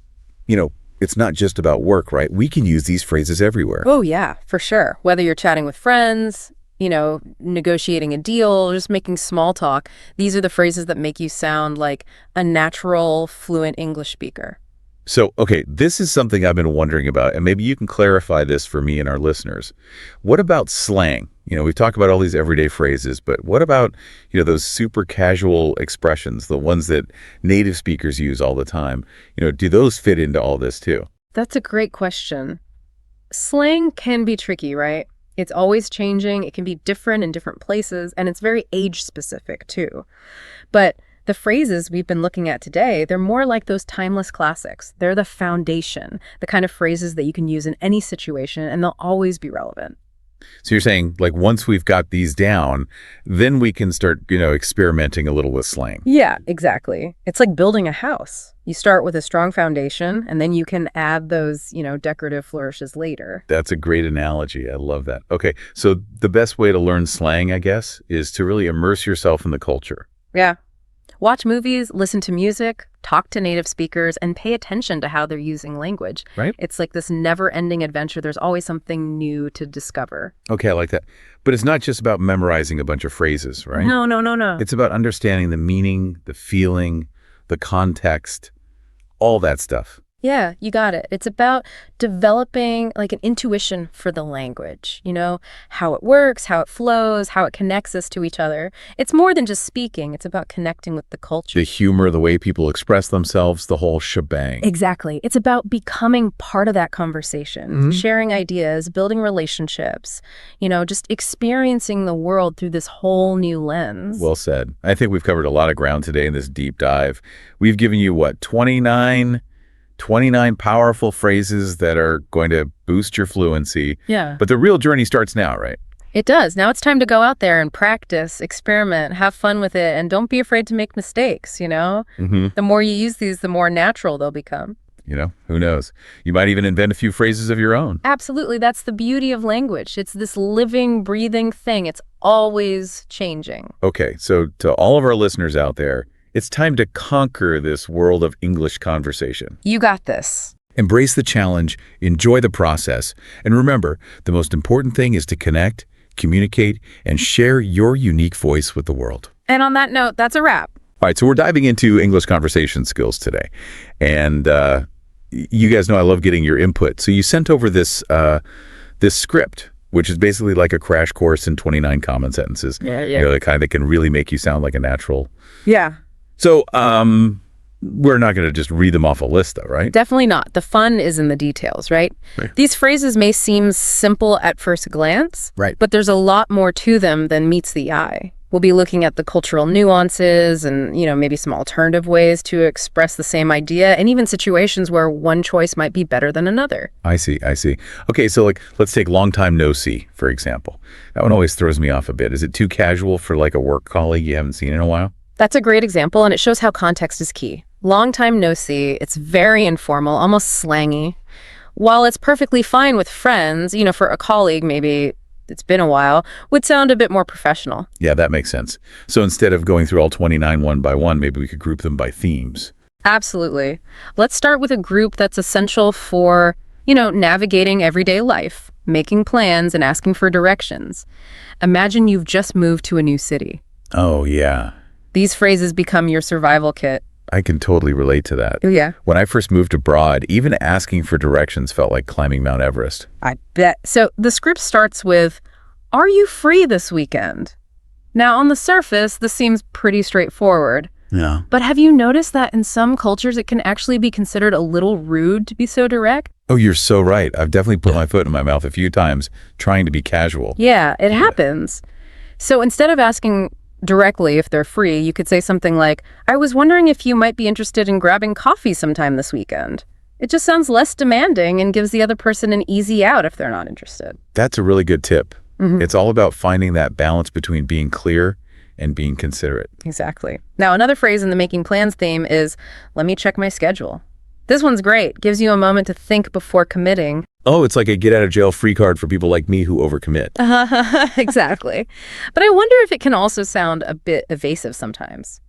it's not just about work, right? We can use these phrases everywhere. Oh, yeah, for sure. Whether you're chatting with friends, negotiating a deal, just making small talk, these are the phrases that make you sound like a natural, fluent English speaker. So, okay, this is something I've been wondering about, and maybe you can clarify this for me and our listeners. What about slang? We've talked about all these everyday phrases, but what about, those super casual expressions, the ones that native speakers use all the time? Do those fit into all this too? That's a great question. Slang can be tricky, right? It's always changing. It can be different in different places, and it's very age specific too. But the phrases we've been looking at today, they're more like those timeless classics. They're the foundation, the kind of phrases that you can use in any situation, and they'll always be relevant. So you're saying, once we've got these down, then we can start, experimenting a little with slang. Yeah, exactly. It's like building a house. You start with a strong foundation, and then you can add those, decorative flourishes later. That's a great analogy. I love that. Okay, so the best way to learn slang, I guess, is to really immerse yourself in the culture. Yeah. Watch movies, listen to music, talk to native speakers, and pay attention to how they're using language. Right. It's like this never-ending adventure. There's always something new to discover. Okay, I like that. But it's not just about memorizing a bunch of phrases, right? No, no, no, no. It's about understanding the meaning, the feeling, the context, all that stuff. Yeah, you got it. It's about developing like an intuition for the language, how it works, how it flows, how it connects us to each other. It's more than just speaking. It's about connecting with the culture. The humor, the way people express themselves, the whole shebang. Exactly. It's about becoming part of that conversation, sharing ideas, building relationships, just experiencing the world through this whole new lens. Well said. I think we've covered a lot of ground today in this deep dive. We've given you, 29 powerful phrases that are going to boost your fluency. Yeah. But the real journey starts now, right? It does. Now it's time to go out there and practice, experiment, have fun with it, and don't be afraid to make mistakes, The more you use these, the more natural they'll become. Who knows? You might even invent a few phrases of your own. Absolutely. That's the beauty of language. It's this living, breathing thing. It's always changing. Okay, so to all of our listeners out there, it's time to conquer this world of English conversation. You got this. Embrace the challenge, enjoy the process, and remember, the most important thing is to connect, communicate, and share your unique voice with the world. And on that note, that's a wrap. All right, so we're diving into English conversation skills today. And you guys know I love getting your input. So you sent over this script, which is basically like a crash course in 29 common sentences. Yeah. The kind that can really make you sound like a natural. Yeah. So we're not going to just read them off a list, though, right? Definitely not. The fun is in the details, right? These phrases may seem simple at first glance, Right. but there's a lot more to them than meets the eye. We'll be looking at the cultural nuances and, maybe some alternative ways to express the same idea, and even situations where one choice might be better than another. I see. Okay, so let's take long time no see, for example. That one always throws me off a bit. Is it too casual for like a work colleague you haven't seen in a while? That's a great example, and it shows how context is key. Long time no see, it's very informal, almost slangy. While it's perfectly fine with friends, for a colleague, maybe it's been a while, would sound a bit more professional. Yeah, that makes sense. So instead of going through all 29 one by one, maybe we could group them by themes. Absolutely. Let's start with a group that's essential for, navigating everyday life, making plans, and asking for directions. Imagine you've just moved to a new city. Oh, yeah. These phrases become your survival kit. I can totally relate to that. Yeah. When I first moved abroad, even asking for directions felt like climbing Mount Everest. I bet. So the script starts with, "Are you free this weekend?" Now, on the surface, this seems pretty straightforward. Yeah. But have you noticed that in some cultures, it can actually be considered a little rude to be so direct? Oh, you're so right. I've definitely put my foot in my mouth a few times trying to be casual. Yeah, it happens. So instead of asking directly if they're free, you could say something like, "I was wondering if you might be interested in grabbing coffee sometime this weekend." It just sounds less demanding and gives the other person an easy out if they're not interested. That's a really good tip. It's all about finding that balance between being clear and being considerate. Exactly. Now, another phrase in the making plans theme is, "Let me check my schedule." This one's great. Gives you a moment to think before committing. Oh, it's like a get out of jail free card for people like me who overcommit. Exactly. But I wonder if it can also sound a bit evasive sometimes.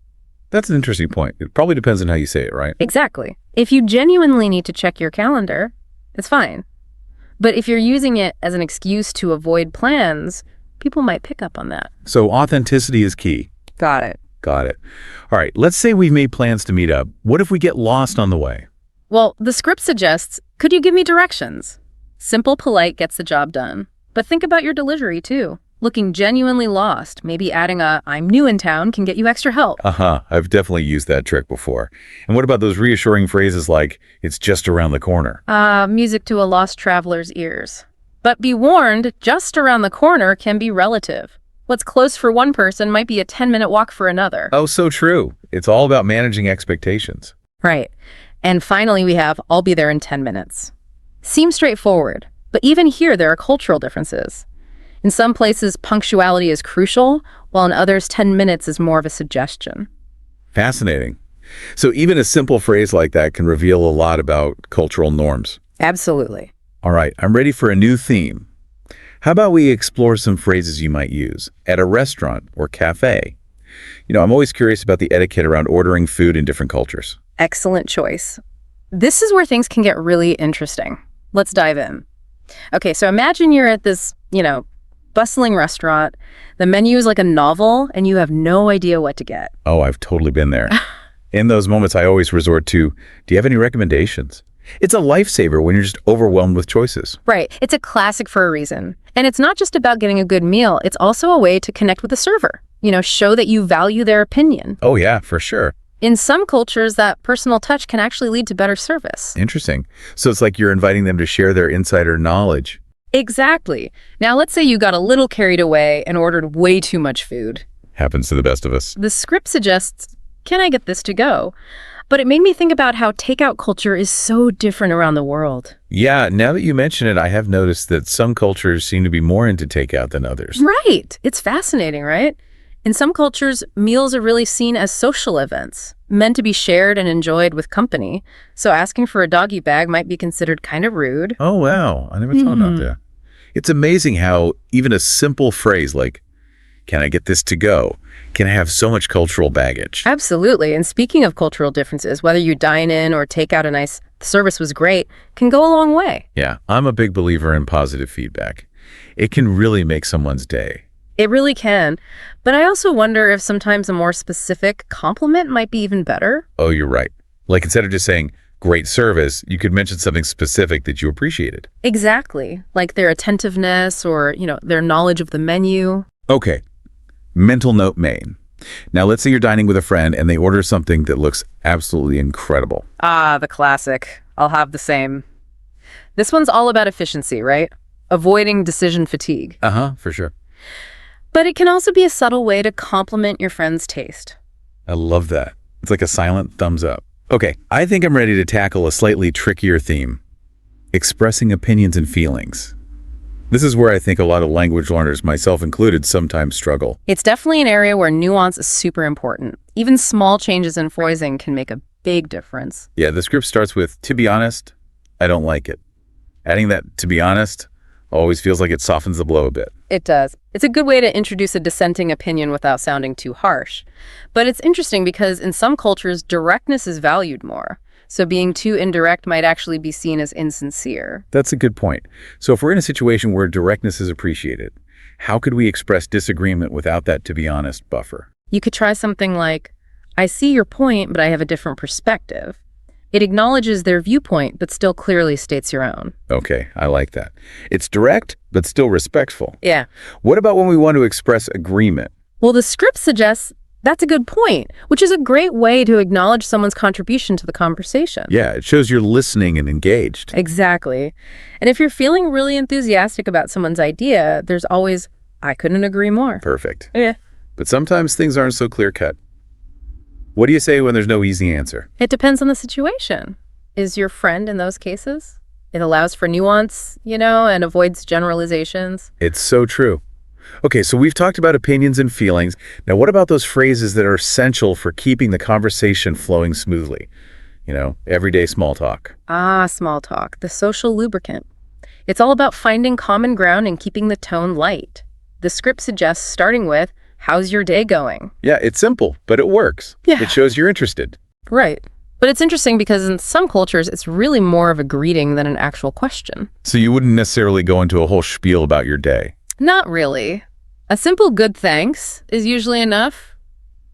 That's an interesting point. It probably depends on how you say it, right? Exactly. If you genuinely need to check your calendar, it's fine. But if you're using it as an excuse to avoid plans, people might pick up on that. So authenticity is key. Got it. Got it. All right, let's say we've made plans to meet up. What if we get lost on the way? Well, the script suggests, "Could you give me directions?" Simple, polite gets the job done. But think about your delivery, too. Looking genuinely lost, maybe adding a "I'm new in town" can get you extra help. I've definitely used that trick before. And what about those reassuring phrases like, "It's just around the corner"? Music to a lost traveler's ears. But be warned, just around the corner can be relative. What's close for one person might be a 10-minute walk for another. Oh, so true. It's all about managing expectations. Right. And finally, we have, "I'll be there in 10 minutes." Seems straightforward, but even here there are cultural differences. In some places, punctuality is crucial, while in others, 10 minutes is more of a suggestion. Fascinating. So even a simple phrase like that can reveal a lot about cultural norms. Absolutely. All right, I'm ready for a new theme. How about we explore some phrases you might use at a restaurant or cafe? I'm always curious about the etiquette around ordering food in different cultures. Excellent choice. This is where things can get really interesting. Let's dive in. Okay, so imagine you're at this, bustling restaurant. The menu is like a novel, and you have no idea what to get. Oh, I've totally been there. In those moments, I always resort to, do you have any recommendations? It's a lifesaver when you're just overwhelmed with choices. Right. It's a classic for a reason. And it's not just about getting a good meal. It's also a way to connect with the server, show that you value their opinion. Oh, yeah, for sure. In some cultures, that personal touch can actually lead to better service. Interesting. So it's like you're inviting them to share their insider knowledge. Exactly. Now, let's say you got a little carried away and ordered way too much food. Happens to the best of us. The script suggests, can I get this to go? But it made me think about how takeout culture is so different around the world. Yeah, now that you mention it, I have noticed that some cultures seem to be more into takeout than others. Right. It's fascinating, right? In some cultures, meals are really seen as social events, meant to be shared and enjoyed with company. So asking for a doggy bag might be considered kind of rude. Oh, wow. I never thought about that. It's amazing how even a simple phrase like, can I get this to go, can have so much cultural baggage. Absolutely. And speaking of cultural differences, whether you dine in or take out the service was great, can go a long way. Yeah, I'm a big believer in positive feedback. It can really make someone's day. It really can. But I also wonder if sometimes a more specific compliment might be even better. Oh, you're right. Like instead of just saying, great service, you could mention something specific that you appreciated. Exactly. Like their attentiveness or, their knowledge of the menu. Okay. Mental note made. Now, let's say you're dining with a friend and they order something that looks absolutely incredible. Ah, the classic. I'll have the same. This one's all about efficiency, right? Avoiding decision fatigue. Uh-huh, for sure. But it can also be a subtle way to compliment your friend's taste. I love that. It's like a silent thumbs up. Okay, I think I'm ready to tackle a slightly trickier theme. Expressing opinions and feelings. This is where I think a lot of language learners, myself included, sometimes struggle. It's definitely an area where nuance is super important. Even small changes in phrasing can make a big difference. Yeah, the script starts with, to be honest, I don't like it. Adding that, to be honest, always feels like it softens the blow a bit. It does. It's a good way to introduce a dissenting opinion without sounding too harsh. But it's interesting because in some cultures, directness is valued more. So being too indirect might actually be seen as insincere. That's a good point. So if we're in a situation where directness is appreciated, how could we express disagreement without that, to be honest, buffer? You could try something like, I see your point, but I have a different perspective. It acknowledges their viewpoint, but still clearly states your own. Okay, I like that. It's direct, but still respectful. Yeah. What about when we want to express agreement? Well, the script suggests that's a good point, which is a great way to acknowledge someone's contribution to the conversation. Yeah, it shows you're listening and engaged. Exactly. And if you're feeling really enthusiastic about someone's idea, there's always, I couldn't agree more. Perfect. Yeah. But sometimes things aren't so clear-cut. What do you say when there's no easy answer? It depends on the situation. Is your friend in those cases? It allows for nuance, and avoids generalizations. It's so true. Okay, so we've talked about opinions and feelings. Now, what about those phrases that are essential for keeping the conversation flowing smoothly? Everyday small talk. Ah, small talk, the social lubricant. It's all about finding common ground and keeping the tone light. The script suggests starting with, how's your day going? Yeah, it's simple, but it works. Yeah. It shows you're interested. Right. But it's interesting because in some cultures, it's really more of a greeting than an actual question. So you wouldn't necessarily go into a whole spiel about your day. Not really. A simple good thanks is usually enough.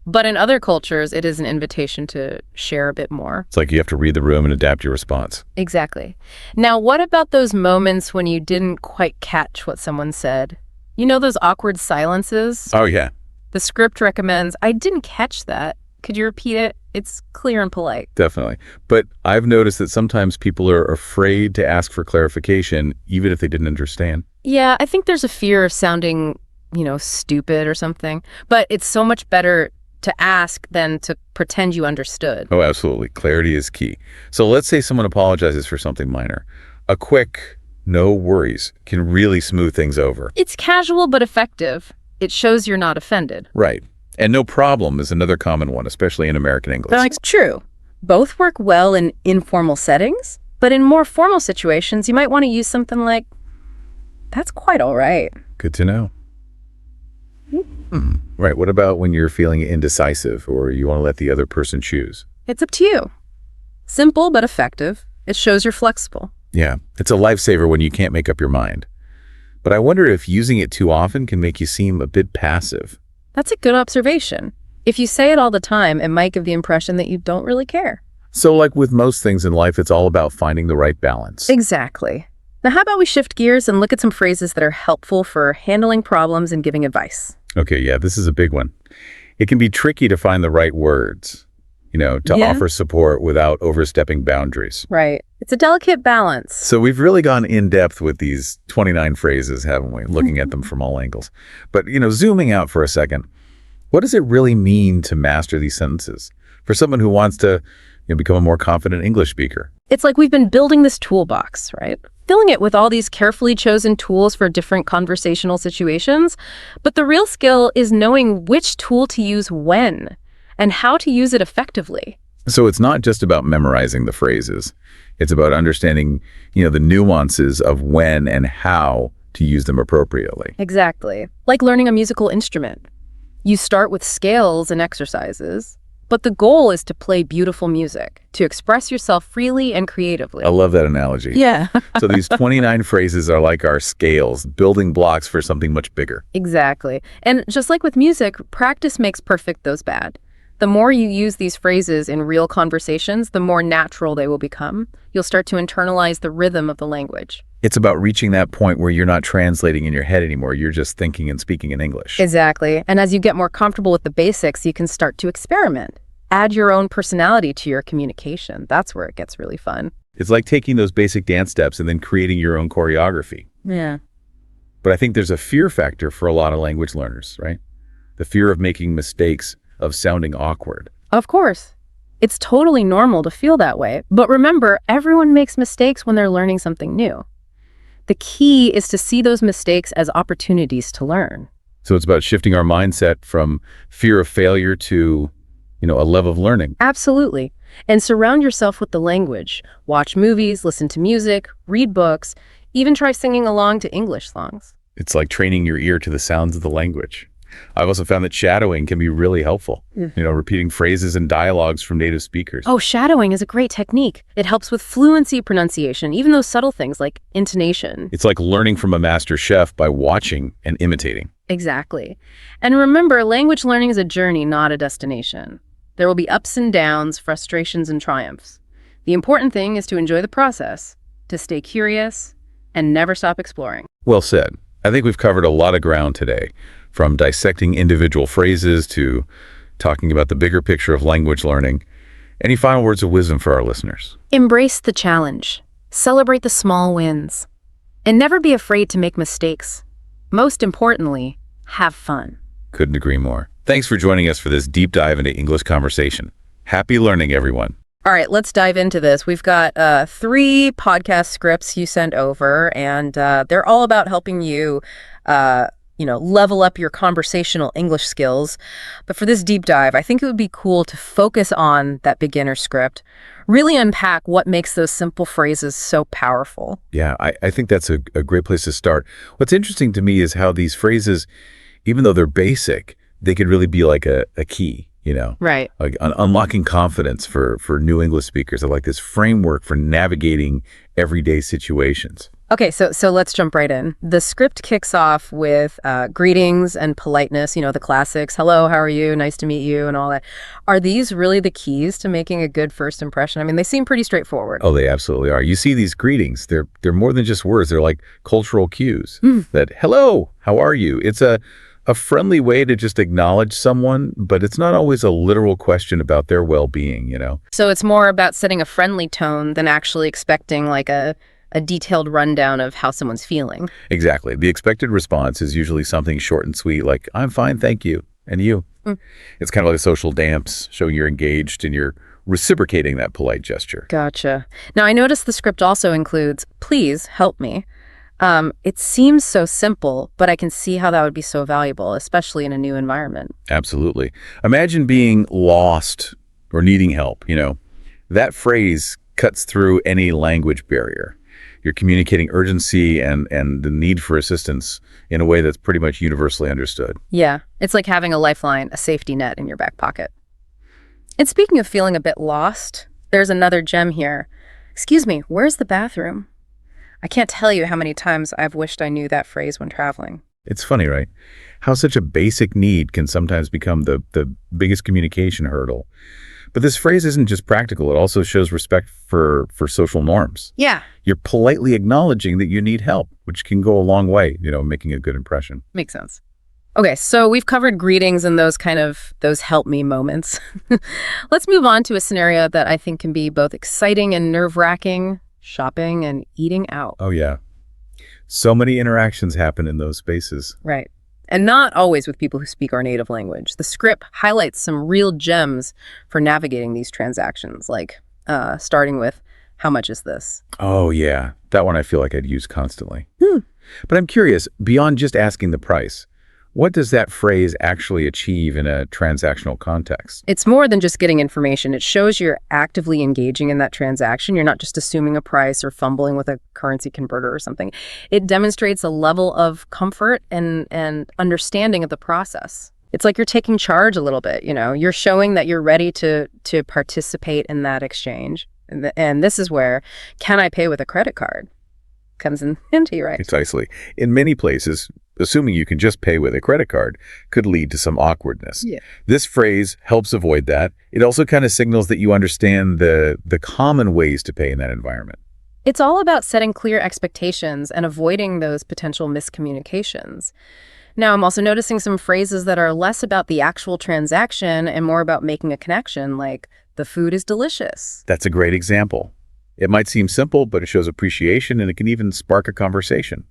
But in other cultures, it is an invitation to share a bit more. It's like you have to read the room and adapt your response. Exactly. Now, what about those moments when you didn't quite catch what someone said? Those awkward silences? Oh, yeah. The script recommends, I didn't catch that. Could you repeat it? It's clear and polite. Definitely. But I've noticed that sometimes people are afraid to ask for clarification, even if they didn't understand. Yeah, I think there's a fear of sounding, stupid or something. But it's so much better to ask than to pretend you understood. Oh, absolutely. Clarity is key. So let's say someone apologizes for something minor. A quick, no worries can really smooth things over. It's casual but effective. It shows you're not offended. Right. And no problem is another common one, especially in American English. That's true. Both work well in informal settings, but in more formal situations, you might want to use something like, that's quite all right. Good to know. Right. What about when you're feeling indecisive or you want to let the other person choose? It's up to you. Simple but effective. It shows you're flexible. Yeah, it's a lifesaver when you can't make up your mind. But I wonder if using it too often can make you seem a bit passive. That's a good observation. If you say it all the time, it might give the impression that you don't really care. So like with most things in life, it's all about finding the right balance. Exactly. Now, how about we shift gears and look at some phrases that are helpful for handling problems and giving advice? Okay, yeah, this is a big one. It can be tricky to find the right words, to offer support without overstepping boundaries. Right. It's a delicate balance. So we've really gone in depth with these 29 phrases, haven't we? Looking at them from all angles. But, zooming out for a second, what does it really mean to master these sentences for someone who wants to become a more confident English speaker? It's like we've been building this toolbox, right? Filling it with all these carefully chosen tools for different conversational situations. But the real skill is knowing which tool to use when and how to use it effectively. So it's not just about memorizing the phrases. It's about understanding, the nuances of when and how to use them appropriately. Exactly. Like learning a musical instrument. You start with scales and exercises, but the goal is to play beautiful music, to express yourself freely and creatively. I love that analogy. Yeah. So these 29 phrases are like our scales, building blocks for something much bigger. Exactly. And just like with music, practice makes perfect those bad. The more you use these phrases in real conversations, the more natural they will become. You'll start to internalize the rhythm of the language. It's about reaching that point where you're not translating in your head anymore. You're just thinking and speaking in English. Exactly. And as you get more comfortable with the basics, you can start to experiment. Add your own personality to your communication. That's where it gets really fun. It's like taking those basic dance steps and then creating your own choreography. Yeah. But I think there's a fear factor for a lot of language learners, right? The fear of making mistakes, of sounding awkward. Of course. It's totally normal to feel that way. But remember, everyone makes mistakes when they're learning something new. The key is to see those mistakes as opportunities to learn. So it's about shifting our mindset from fear of failure to, a love of learning. Absolutely. And surround yourself with the language. Watch movies, listen to music, read books, even try singing along to English songs. It's like training your ear to the sounds of the language. I've also found that shadowing can be really helpful. Repeating phrases and dialogues from native speakers. Oh, shadowing is a great technique. It helps with fluency pronunciation, even those subtle things like intonation. It's like learning from a master chef by watching and imitating. Exactly. And remember, language learning is a journey, not a destination. There will be ups and downs, frustrations and triumphs. The important thing is to enjoy the process, to stay curious, and never stop exploring. Well said. I think we've covered a lot of ground today, from dissecting individual phrases to talking about the bigger picture of language learning. Any final words of wisdom for our listeners? Embrace the challenge. Celebrate the small wins. And never be afraid to make mistakes. Most importantly, have fun. Couldn't agree more. Thanks for joining us for this deep dive into English conversation. Happy learning, everyone. All right, let's dive into this. We've got 3 podcast scripts you sent over, and they're all about helping you, level up your conversational English skills. But for this deep dive, I think it would be cool to focus on that beginner script, really unpack what makes those simple phrases so powerful. Yeah, I think that's a great place to start. What's interesting to me is how these phrases, even though they're basic, they could really be like a key. Right. Like unlocking confidence for new English speakers. I like this framework for navigating everyday situations. Okay, so let's jump right in. The script kicks off with greetings and politeness, the classics. Hello, how are you? Nice to meet you and all that. Are these really the keys to making a good first impression? I mean, they seem pretty straightforward. Oh, they absolutely are. You see these greetings, they're more than just words. They're like cultural cues that, hello, how are you? It's a friendly way to just acknowledge someone, but it's not always a literal question about their well-being, So it's more about setting a friendly tone than actually expecting like a detailed rundown of how someone's feeling. Exactly. The expected response is usually something short and sweet, like, I'm fine, thank you. And you? It's kind of like a social dance, showing you're engaged and you're reciprocating that polite gesture. Gotcha. Now, I noticed the script also includes, please help me. It seems so simple, but I can see how that would be so valuable, especially in a new environment. Absolutely. Imagine being lost or needing help, That phrase cuts through any language barrier. You're communicating urgency and the need for assistance in a way that's pretty much universally understood. Yeah, it's like having a lifeline, a safety net in your back pocket. And speaking of feeling a bit lost, there's another gem here. Excuse me, where's the bathroom? I can't tell you how many times I've wished I knew that phrase when traveling. It's funny, right? How such a basic need can sometimes become the biggest communication hurdle. But this phrase isn't just practical, it also shows respect for social norms. Yeah. You're politely acknowledging that you need help, which can go a long way, making a good impression. Makes sense. Okay, so we've covered greetings and those help me moments. Let's move on to a scenario that I think can be both exciting and nerve-wracking, shopping and eating out. Oh, yeah. So many interactions happen in those spaces. Right. And not always with people who speak our native language. The script highlights some real gems for navigating these transactions, like starting with, how much is this? Oh, yeah. That one I feel like I'd use constantly. But I'm curious, beyond just asking the price, what does that phrase actually achieve in a transactional context? It's more than just getting information. It shows you're actively engaging in that transaction. You're not just assuming a price or fumbling with a currency converter or something. It demonstrates a level of comfort and understanding of the process. It's like you're taking charge a little bit, You're showing that you're ready to participate in that exchange. And this is where, can I pay with a credit card? Comes in handy, right? Precisely. In many places, assuming you can just pay with a credit card could lead to some awkwardness. Yeah. This phrase helps avoid that. It also kind of signals that you understand the common ways to pay in that environment. It's all about setting clear expectations and avoiding those potential miscommunications. Now, I'm also noticing some phrases that are less about the actual transaction and more about making a connection, like, the food is delicious. That's a great example. It might seem simple, but it shows appreciation and it can even spark a conversation.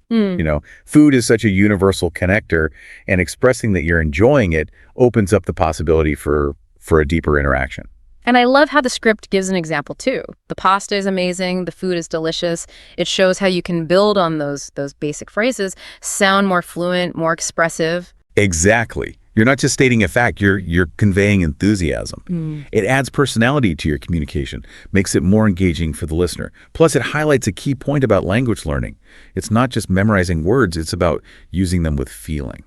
Food is such a universal connector, and expressing that you're enjoying it opens up the possibility for a deeper interaction. And I love how the script gives an example too. The pasta is amazing, the food is delicious. It shows how you can build on those basic phrases, sound more fluent, more expressive. Exactly. You're not just stating a fact, you're conveying enthusiasm. It adds personality to your communication, makes it more engaging for the listener. Plus, it highlights a key point about language learning. It's not just memorizing words, it's about using them with feeling.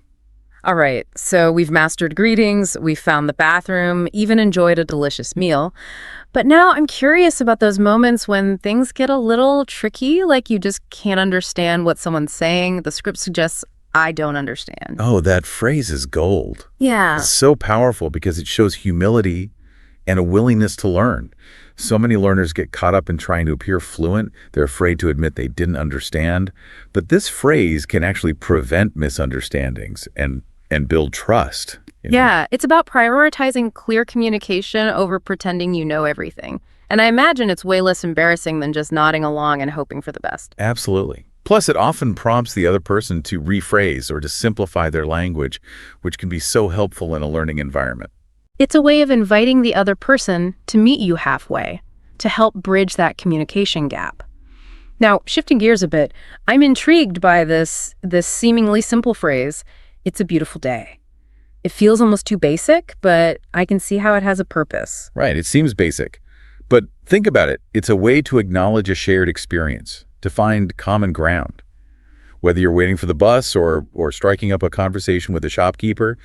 All right, so we've mastered greetings, we've found the bathroom, even enjoyed a delicious meal. But now I'm curious about those moments when things get a little tricky, like you just can't understand what someone's saying. The script suggests, I don't understand. Oh, that phrase is gold. Yeah. It's so powerful because it shows humility and a willingness to learn. So many learners get caught up in trying to appear fluent. They're afraid to admit they didn't understand. But this phrase can actually prevent misunderstandings and build trust. Yeah, it's about prioritizing clear communication over pretending you know everything. And I imagine it's way less embarrassing than just nodding along and hoping for the best. Absolutely. Plus, it often prompts the other person to rephrase or to simplify their language, which can be so helpful in a learning environment. It's a way of inviting the other person to meet you halfway, to help bridge that communication gap. Now, shifting gears a bit, I'm intrigued by this seemingly simple phrase, it's a beautiful day. It feels almost too basic, but I can see how it has a purpose. Right, it seems basic. But think about it. It's a way to acknowledge a shared experience, to find common ground. Whether you're waiting for the bus or striking up a conversation with a shopkeeper,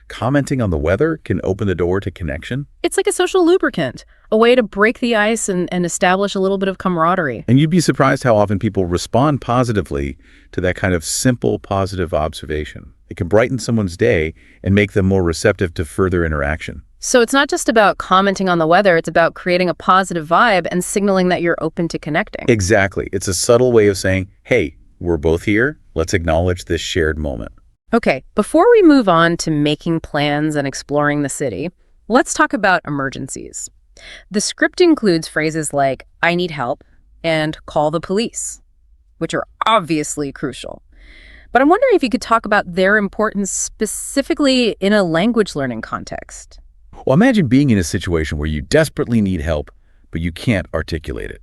commenting on the weather can open the door to connection. It's like a social lubricant, a way to break the ice and establish a little bit of camaraderie. And you'd be surprised how often people respond positively to that kind of simple, positive observation. It can brighten someone's day and make them more receptive to further interaction. So it's not just about commenting on the weather, it's about creating a positive vibe and signaling that you're open to connecting. Exactly. It's a subtle way of saying, hey, we're both here. Let's acknowledge this shared moment. Okay, before we move on to making plans and exploring the city, let's talk about emergencies. The script includes phrases like, I need help, and call the police, which are obviously crucial. But I'm wondering if you could talk about their importance specifically in a language learning context. Well, imagine being in a situation where you desperately need help, but you can't articulate it.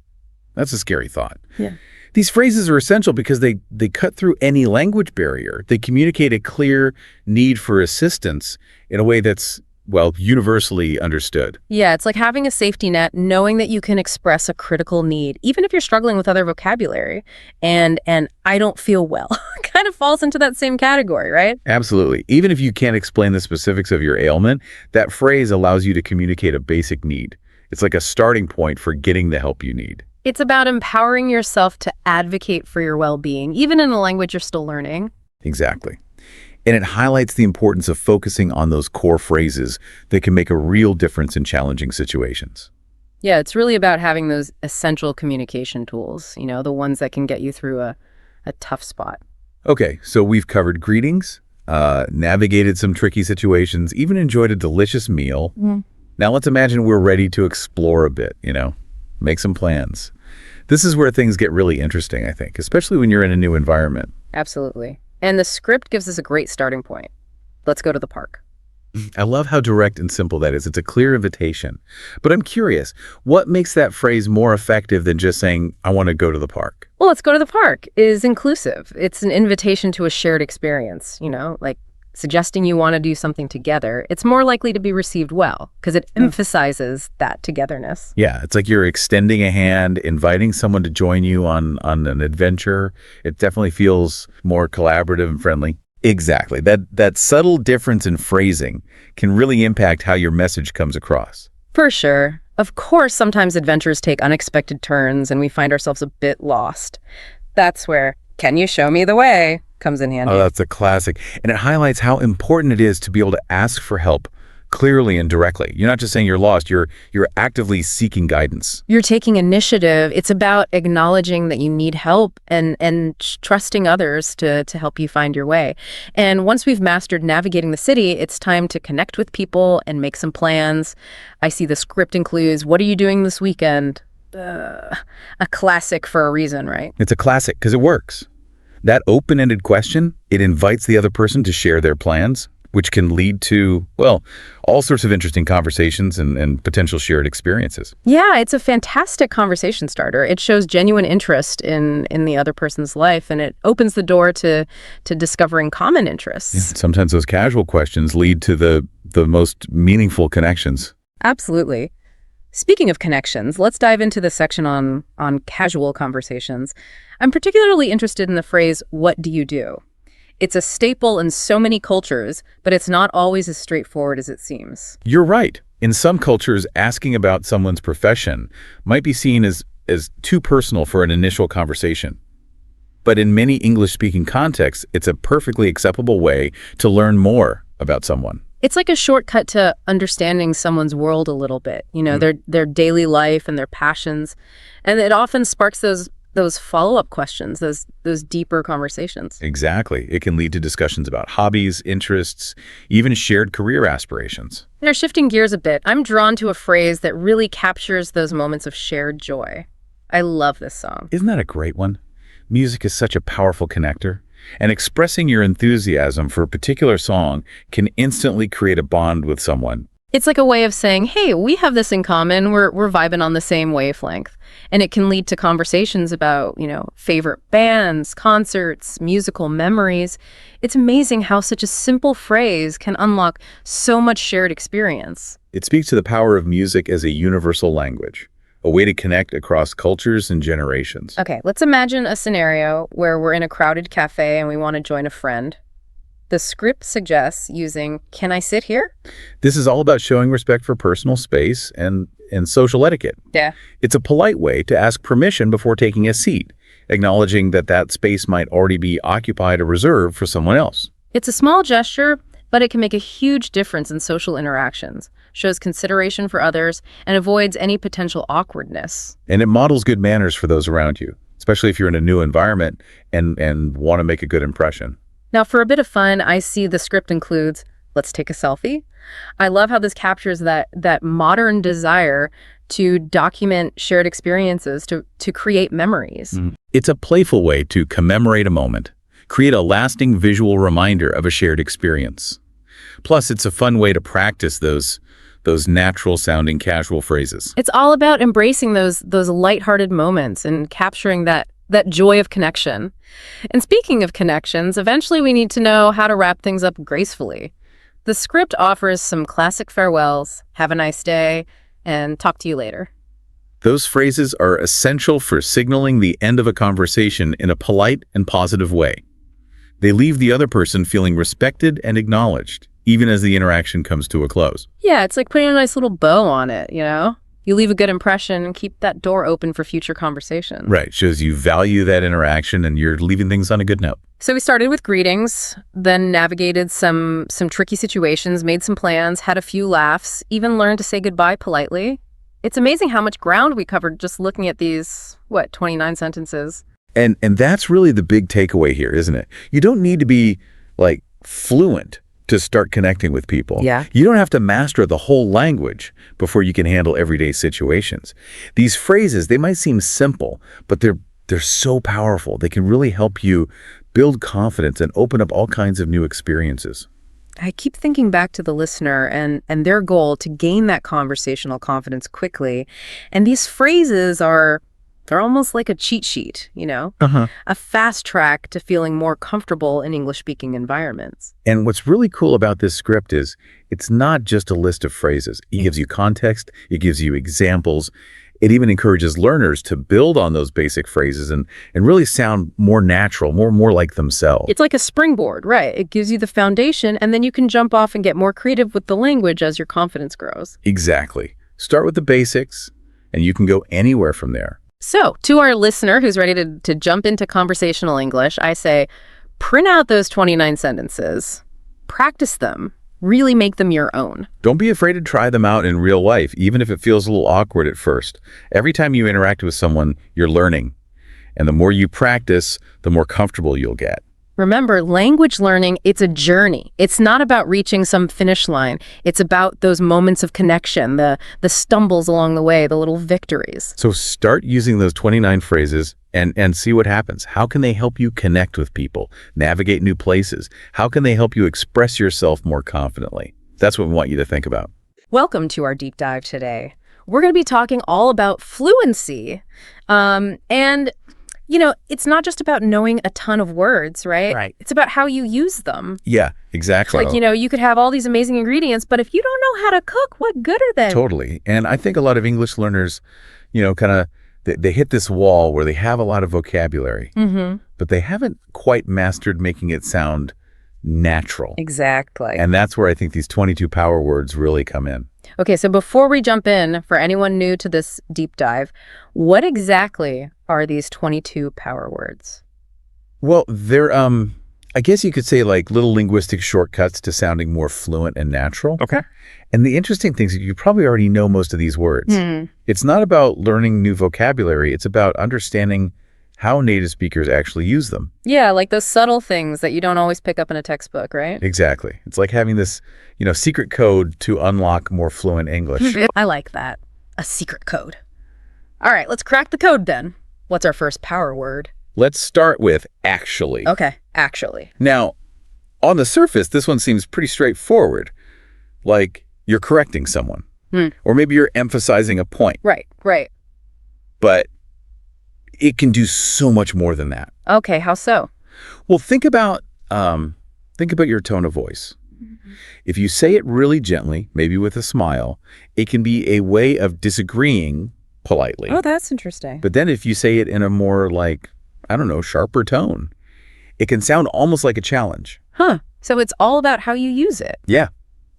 That's a scary thought. Yeah. These phrases are essential because they cut through any language barrier. They communicate a clear need for assistance in a way that's well, universally understood. Yeah, it's like having a safety net, knowing that you can express a critical need, even if you're struggling with other vocabulary. And I don't feel well kind of falls into that same category, right? Absolutely. Even if you can't explain the specifics of your ailment, that phrase allows you to communicate a basic need. It's like a starting point for getting the help you need. It's about empowering yourself to advocate for your well-being, even in a language you're still learning. Exactly. And it highlights the importance of focusing on those core phrases that can make a real difference in challenging situations. Yeah, it's really about having those essential communication tools, the ones that can get you through a tough spot. Okay, so we've covered greetings, navigated some tricky situations, even enjoyed a delicious meal. Now let's imagine we're ready to explore a bit, make some plans. This is where things get really interesting, I think, especially when you're in a new environment. Absolutely. And the script gives us a great starting point. Let's go to the park. I love how direct and simple that is. It's a clear invitation. But I'm curious, what makes that phrase more effective than just saying, I want to go to the park? Well, let's go to the park is inclusive. It's an invitation to a shared experience, like suggesting you want to do something together. It's more likely to be received well because it emphasizes that togetherness. Yeah, it's like you're extending a hand, inviting someone to join you on an adventure. It definitely feels more collaborative and friendly. Exactly. That subtle difference in phrasing can really impact how your message comes across. For sure. Of course, sometimes adventures take unexpected turns and we find ourselves a bit lost. That's where, can you show me the way, comes in handy. Oh, that's a classic. And it highlights how important it is to be able to ask for help clearly and directly. You're not just saying you're lost, you're actively seeking guidance. You're taking initiative. It's about acknowledging that you need help and trusting others to help you find your way. And once we've mastered navigating the city, it's time to connect with people and make some plans. I see the script includes, what are you doing this weekend? A classic for a reason, right? It's a classic because it works. That open-ended question, it invites the other person to share their plans, which can lead to, well, all sorts of interesting conversations and potential shared experiences. Yeah, it's a fantastic conversation starter. It shows genuine interest in the other person's life, and it opens the door to discovering common interests. Yeah, sometimes those casual questions lead to the most meaningful connections. Absolutely. Speaking of connections, let's dive into the section on casual conversations. I'm particularly interested in the phrase, what do you do? It's a staple in so many cultures, but it's not always as straightforward as it seems. You're right. In some cultures, asking about someone's profession might be seen as too personal for an initial conversation. But in many English-speaking contexts, it's a perfectly acceptable way to learn more about someone. It's like a shortcut to understanding someone's world a little bit, their daily life and their passions. And it often sparks those follow-up questions, those deeper conversations. Exactly. It can lead to discussions about hobbies, interests, even shared career aspirations. They're shifting gears a bit. I'm drawn to a phrase that really captures those moments of shared joy. I love this song. Isn't that a great one? Music is such a powerful connector, and expressing your enthusiasm for a particular song can instantly create a bond with someone. It's like a way of saying, hey, we have this in common. We're vibing on the same wavelength. And it can lead to conversations about, favorite bands, concerts, musical memories. It's amazing how such a simple phrase can unlock so much shared experience. It speaks to the power of music as a universal language, a way to connect across cultures and generations. Okay, let's imagine a scenario where we're in a crowded cafe and we want to join a friend. The script suggests using, can I sit here? This is all about showing respect for personal space and social etiquette. Yeah. It's a polite way to ask permission before taking a seat, acknowledging that space might already be occupied or reserved for someone else. It's a small gesture, but it can make a huge difference in social interactions, shows consideration for others, and avoids any potential awkwardness. And it models good manners for those around you, especially if you're in a new environment and want to make a good impression. Now, for a bit of fun, I see the script includes, let's take a selfie. I love how this captures that modern desire to document shared experiences, to create memories. It's a playful way to commemorate a moment, create a lasting visual reminder of a shared experience. Plus, it's a fun way to practice those natural-sounding casual phrases. It's all about embracing those lighthearted moments and capturing that joy of connection. And speaking of connections, eventually we need to know how to wrap things up gracefully. The script offers some classic farewells, have a nice day, and talk to you later. Those phrases are essential for signaling the end of a conversation in a polite and positive way. They leave the other person feeling respected and acknowledged, even as the interaction comes to a close. Yeah, it's like putting a nice little bow on it, you know? You leave a good impression and keep that door open for future conversation. Right, shows you value that interaction and you're leaving things on a good note. So we started with greetings, then navigated some tricky situations, made some plans, had a few laughs, even learned to say goodbye politely. It's amazing how much ground we covered just looking at these, 29 sentences. And that's really the big takeaway here, isn't it? You don't need to be, fluent to start connecting with people. Yeah. You don't have to master the whole language before you can handle everyday situations. These phrases, they might seem simple, but they're so powerful. They can really help you build confidence and open up all kinds of new experiences. I keep thinking back to the listener and their goal to gain that conversational confidence quickly. And these phrases they're almost like a cheat sheet, you know? A fast track to feeling more comfortable in English-speaking environments. And what's really cool about this script is it's not just a list of phrases. It gives you context, it gives you examples. It even encourages learners to build on those basic phrases and really sound more natural, more like themselves. It's like a springboard, right? It gives you the foundation, and then you can jump off and get more creative with the language as your confidence grows. Exactly. Start with the basics, and you can go anywhere from there. So, to our listener who's ready to jump into conversational English, I say, print out those 29 sentences, practice them, really make them your own. Don't be afraid to try them out in real life, even if it feels a little awkward at first. Every time you interact with someone, you're learning. And the more you practice, the more comfortable you'll get. Remember, language learning, it's a journey. It's not about reaching some finish line. It's about those moments of connection, the stumbles along the way, the little victories. So start using those 29 phrases and see what happens. How can they help you connect with people, navigate new places? How can they help you express yourself more confidently? That's what we want you to think about. Welcome to our deep dive today. We're going to be talking all about fluency. And it's not just about knowing a ton of words, right? Right. It's about how you use them. Yeah, exactly. You could have all these amazing ingredients, but if you don't know how to cook, what good are they? Totally. And I think a lot of English learners, they hit this wall where they have a lot of vocabulary, but they haven't quite mastered making it sound natural. Exactly. And that's where I think these 22 power words really come in. Okay, so before we jump in, for anyone new to this deep dive, what exactly are these 22 power words? Well, they're, I guess you could say little linguistic shortcuts to sounding more fluent and natural. Okay. And the interesting thing is you probably already know most of these words. It's not about learning new vocabulary. It's about understanding how native speakers actually use them. Yeah, like those subtle things that you don't always pick up in a textbook, right? Exactly. It's like having this, secret code to unlock more fluent English. I like that. A secret code. All right, let's crack the code then. What's our first power word? Let's start with actually. Okay, actually. Now, on the surface, this one seems pretty straightforward. Like you're correcting someone. Or maybe you're emphasizing a point. Right. But it can do so much more than that. Okay, how so? Well, think about your tone of voice. If you say it really gently, maybe with a smile, it can be a way of disagreeing politely. Oh, that's interesting. But then if you say it in a more sharper tone, it can sound almost like a challenge. So it's all about how you use it. Yeah.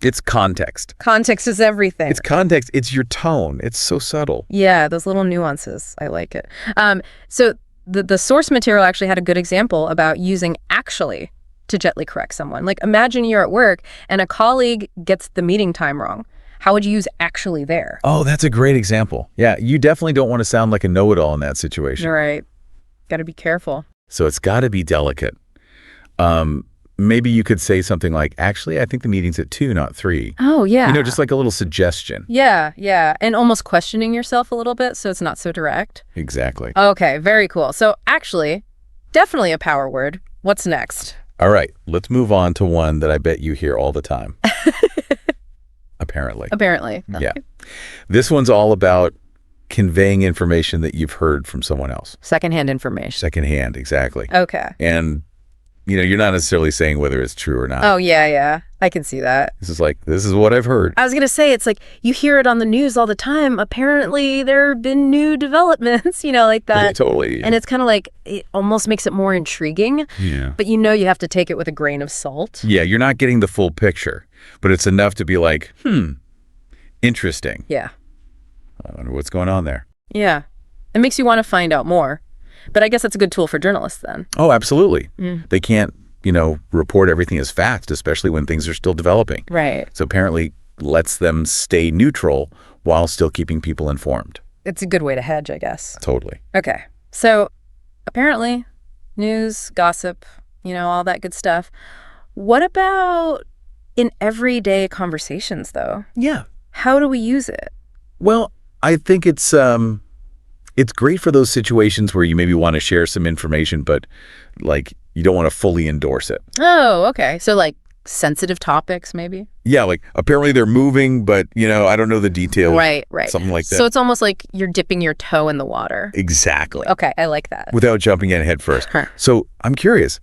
It's context. Context is everything. It's context. It's your tone. It's so subtle. Yeah, those little nuances. I like it. So the source material actually had a good example about using actually to gently correct someone. Like imagine you're at work and a colleague gets the meeting time wrong. How would you use actually there? Oh, that's a great example. Yeah, you definitely don't want to sound like a know-it-all in that situation. Right. Got to be careful. So it's got to be delicate. Maybe you could say something like, actually, I think the meeting's at 2, not 3. Oh, yeah. Just like a little suggestion. Yeah. And almost questioning yourself a little bit so it's not so direct. Exactly. Okay, very cool. So actually, definitely a power word. What's next? All right, let's move on to one that I bet you hear all the time. Apparently. Okay. Yeah. This one's all about conveying information that you've heard from someone else. Secondhand information. Secondhand, exactly. Okay. And You're not necessarily saying whether it's true or not. Oh, yeah. I can see that. This is what I've heard. I was going to say, it's like you hear it on the news all the time. Apparently, there have been new developments, like that. Totally. And it's kind of like, it almost makes it more intriguing. Yeah. But you have to take it with a grain of salt. Yeah, you're not getting the full picture, but it's enough to be like, interesting. Yeah. I wonder what's going on there. Yeah. It makes you want to find out more. But I guess that's a good tool for journalists then. Oh, absolutely. They can't, report everything as fact, especially when things are still developing. Right. So apparently lets them stay neutral while still keeping people informed. It's a good way to hedge, I guess. Totally. Okay. So apparently news, gossip, all that good stuff. What about in everyday conversations, though? Yeah. How do we use it? Well, I think it's great for those situations where you maybe want to share some information, but you don't want to fully endorse it. Oh, okay. So sensitive topics, maybe? Yeah, apparently they're moving, but I don't know the details. Right. Something like that. So it's almost like you're dipping your toe in the water. Exactly. Okay, I like that. Without jumping in head first. Huh. So I'm curious,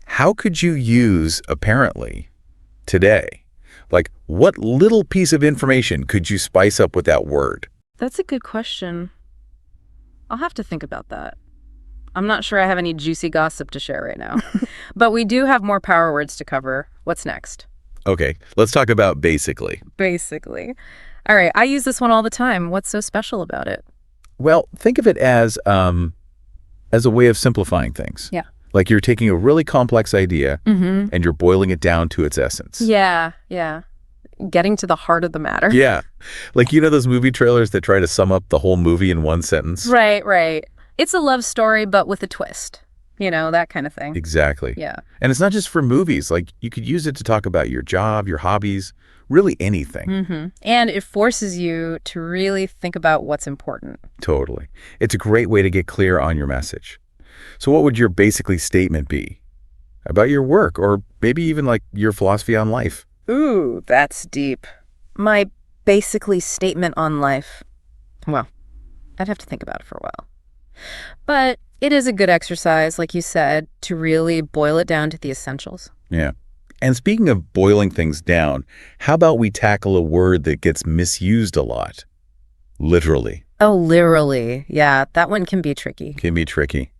how could you use apparently today? What little piece of information could you spice up with that word? That's a good question. I'll have to think about that. I'm not sure I have any juicy gossip to share right now. But we do have more power words to cover. What's next? Okay, let's talk about basically. Basically. All right, I use this one all the time. What's so special about it? Well, think of it as a way of simplifying things. Yeah. Like you're taking a really complex idea and you're boiling it down to its essence. Yeah. Getting to the heart of the matter. Yeah. Those movie trailers that try to sum up the whole movie in one sentence? Right. It's a love story, but with a twist. That kind of thing. Exactly. Yeah. And it's not just for movies. You could use it to talk about your job, your hobbies, really anything. And it forces you to really think about what's important. Totally. It's a great way to get clear on your message. So what would your basically statement be? About your work, or maybe even your philosophy on life? Ooh, that's deep. My basically statement on life. Well, I'd have to think about it for a while. But it is a good exercise, like you said, to really boil it down to the essentials. Yeah. And speaking of boiling things down, how about we tackle a word that gets misused a lot? Literally. Oh, literally. Yeah, that one can be tricky. Can be tricky.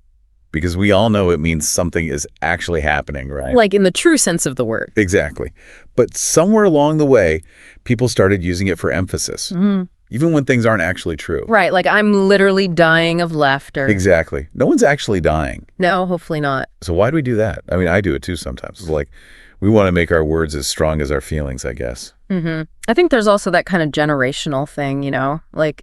Because we all know it means something is actually happening, right? In the true sense of the word. Exactly. But somewhere along the way, people started using it for emphasis. Even when things aren't actually true. Right, I'm literally dying of laughter. Exactly. No one's actually dying. No, hopefully not. So why do we do that? I mean, I do it too sometimes. It's we want to make our words as strong as our feelings, I guess. I think there's also that kind of generational thing,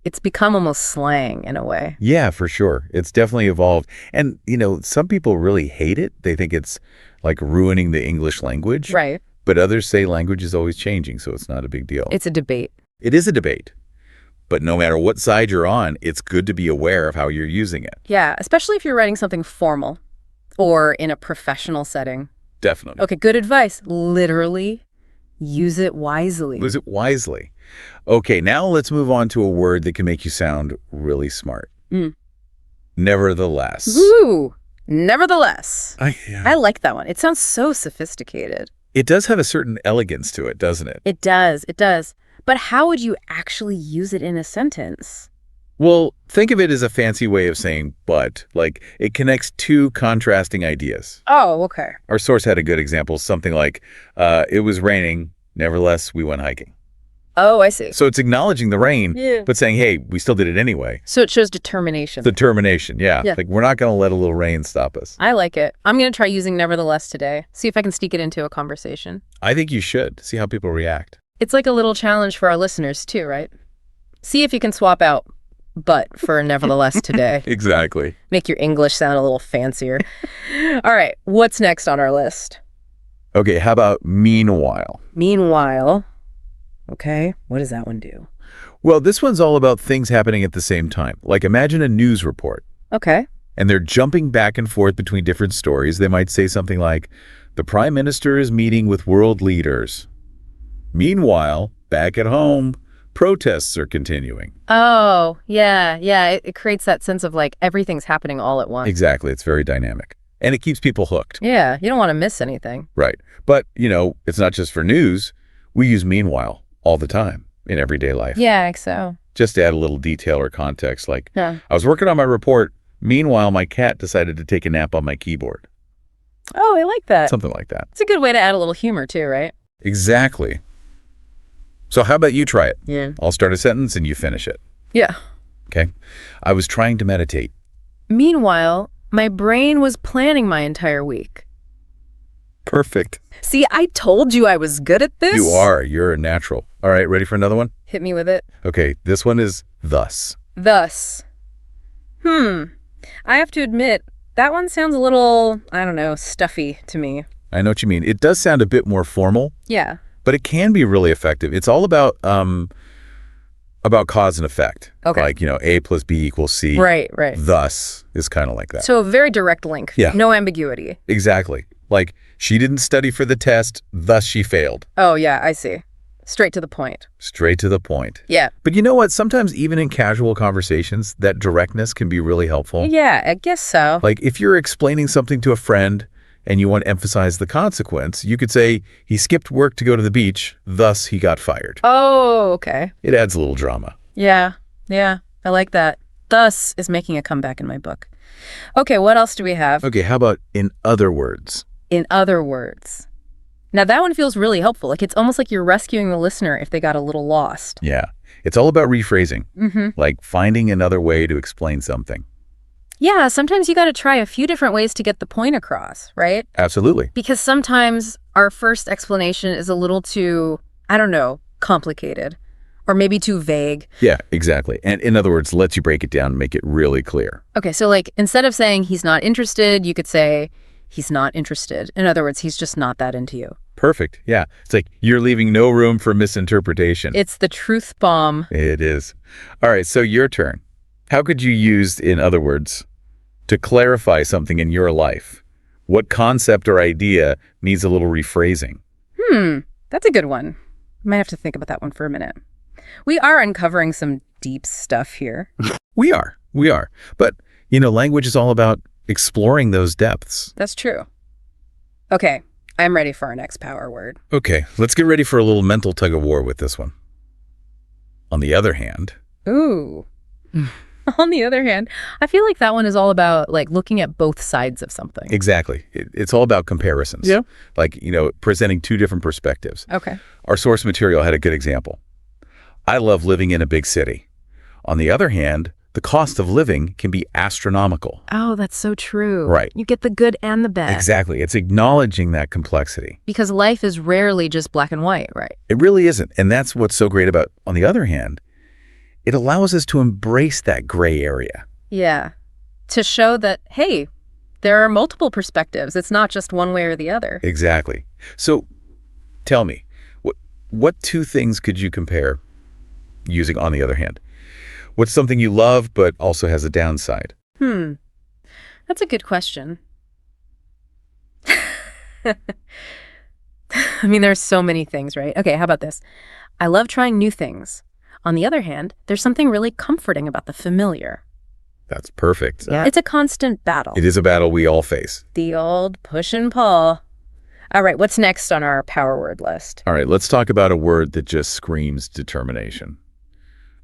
it's become almost slang in a way. Yeah, for sure. It's definitely evolved. And, some people really hate it. They think it's ruining the English language. Right. But others say language is always changing, so it's not a big deal. It's a debate. It is a debate. But no matter what side you're on, it's good to be aware of how you're using it. Yeah, especially if you're writing something formal or in a professional setting. Definitely. Okay, good advice. Literally, use it wisely. Use it wisely. Okay, now let's move on to a word that can make you sound really smart. Nevertheless. Ooh, nevertheless. Yeah. I like that one. It sounds so sophisticated. It does have a certain elegance to it, doesn't it? It does. But how would you actually use it in a sentence? Well, think of it as a fancy way of saying but. It connects two contrasting ideas. Oh, okay. Our source had a good example, something like, it was raining, nevertheless, we went hiking. Oh, I see. So it's acknowledging the rain, but saying, hey, we still did it anyway. So it shows determination. Determination, yeah. We're not going to let a little rain stop us. I like it. I'm going to try using nevertheless today. See if I can sneak it into a conversation. I think you should. See how people react. It's like a little challenge for our listeners too, right? See if you can swap out but for nevertheless today. Exactly. Make your English sound a little fancier. All right, what's next on our list? Okay, how about meanwhile? Meanwhile. Okay, what does that one do? Well, this one's all about things happening at the same time. Imagine a news report. Okay. And they're jumping back and forth between different stories. They might say something like, the Prime Minister is meeting with world leaders. Meanwhile, back at home, protests are continuing. Oh, yeah. It creates that sense of everything's happening all at once. Exactly. It's very dynamic. And it keeps people hooked. Yeah, you don't want to miss anything. Right. But, it's not just for news. We use meanwhile all the time in everyday life. Yeah, I think so. Just to add a little detail or context, like, Yeah. I was working on my report. Meanwhile, my cat decided to take a nap on my keyboard. Oh, I like that. Something like that. It's a good way to add a little humor too, right? Exactly. So how about you try it? Yeah. I'll start a sentence and you finish it. Yeah. Okay? I was trying to meditate. Meanwhile, my brain was planning my entire week. Perfect. See, I told you I was good at this. You are. You're a natural. All right, ready for another one? Hit me with it. Okay, this one is thus. Thus. I have to admit, that one sounds a little, I don't know, stuffy to me. I know what you mean. It does sound a bit more formal, Yeah. but it can be really effective. It's all about cause and effect. Okay. Like, A plus B equals C. Right. Thus is kind of like that. So a very direct link. Yeah. No ambiguity. Exactly. Like, she didn't study for the test, thus she failed. Oh, yeah, I see. Straight to the point. Straight to the point. Yeah. But you know what? Sometimes even in casual conversations, that directness can be really helpful. Yeah, I guess so. Like if you're explaining something to a friend and you want to emphasize the consequence, you could say, he skipped work to go to the beach, thus he got fired. Oh, okay. It adds a little drama. Yeah, I like that. Thus is making a comeback in my book. Okay, what else do we have? Okay, how about in other words? In other words. Now that one feels really helpful. Like it's almost like you're rescuing the listener if they got a little lost. Yeah. It's all about rephrasing. Mm-hmm. Like finding another way to explain something. Yeah, sometimes you got to try a few different ways to get the point across, right? Absolutely. Because sometimes our first explanation is a little too, I don't know, complicated. Or maybe too vague. Yeah, exactly. And in other words, lets you break it down and make it really clear. Okay, so like instead of saying he's not interested, you could say he's not interested. In other words, he's just not that into you. Perfect. Yeah. It's like you're leaving no room for misinterpretation. It's the truth bomb. It is. All right, so your turn. How could you use, in other words, to clarify something in your life? What concept or idea needs a little rephrasing? That's a good one. Might have to think about that one for a minute. We are uncovering some deep stuff here. We are. But, language is all about exploring those depths. That's true. Okay, I'm ready for our next power word. Okay, let's get ready for a little mental tug of war with this one. On the other hand. Ooh. On the other hand, I feel like that one is all about like looking at both sides of something. Exactly. It's all about comparisons. Yeah. Like, presenting two different perspectives. Okay. Our source material had a good example. I love living in a big city. On the other hand, the cost of living can be astronomical. Oh, that's so true. Right. You get the good and the bad. Exactly. It's acknowledging that complexity. Because life is rarely just black and white, right? It really isn't. And that's what's so great about, on the other hand, it allows us to embrace that gray area. Yeah. To show that, hey, there are multiple perspectives. It's not just one way or the other. Exactly. So tell me, what two things could you compare using on the other hand? What's something you love but also has a downside? That's a good question. I mean, there's so many things, right? Okay, how about this? I love trying new things. On the other hand, there's something really comforting about the familiar. That's perfect. Yeah. It's a constant battle. It is a battle we all face. The old push and pull. All right, what's next on our power word list? All right, let's talk about a word that just screams determination.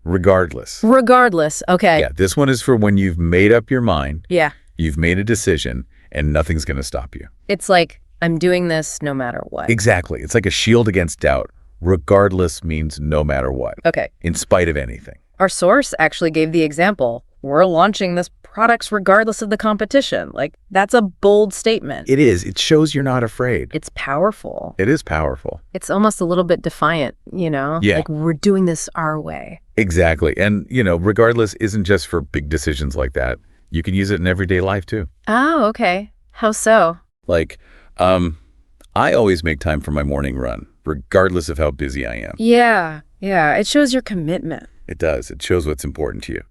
Regardless. Regardless, okay. Yeah, this one is for when you've made up your mind, Yeah. you've made a decision, and nothing's going to stop you. It's like, I'm doing this no matter what. Exactly. It's like a shield against doubt. Regardless means no matter what. Okay. In spite of anything. Our source actually gave the example. We're launching this products regardless of the competition. Like, that's a bold statement. It is. It shows you're not afraid. It's powerful. It is powerful. It's almost a little bit defiant, Yeah. Like, we're doing this our way. Exactly. And, regardless isn't just for big decisions like that. You can use it in everyday life, too. Oh, okay. How so? Like, I always make time for my morning run, regardless of how busy I am. Yeah. It shows your commitment. It does. It shows what's important to you.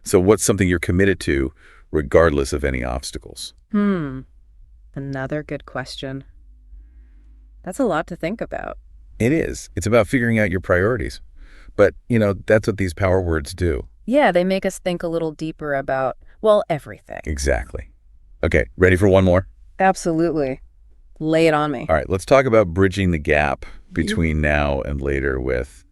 So what's something you're committed to, regardless of any obstacles? Another good question. That's a lot to think about. It is. It's about figuring out your priorities. But, that's what these power words do. Yeah, they make us think a little deeper about, well, everything. Exactly. Okay, ready for one more? Absolutely. Lay it on me. All right, let's talk about bridging the gap between now and later with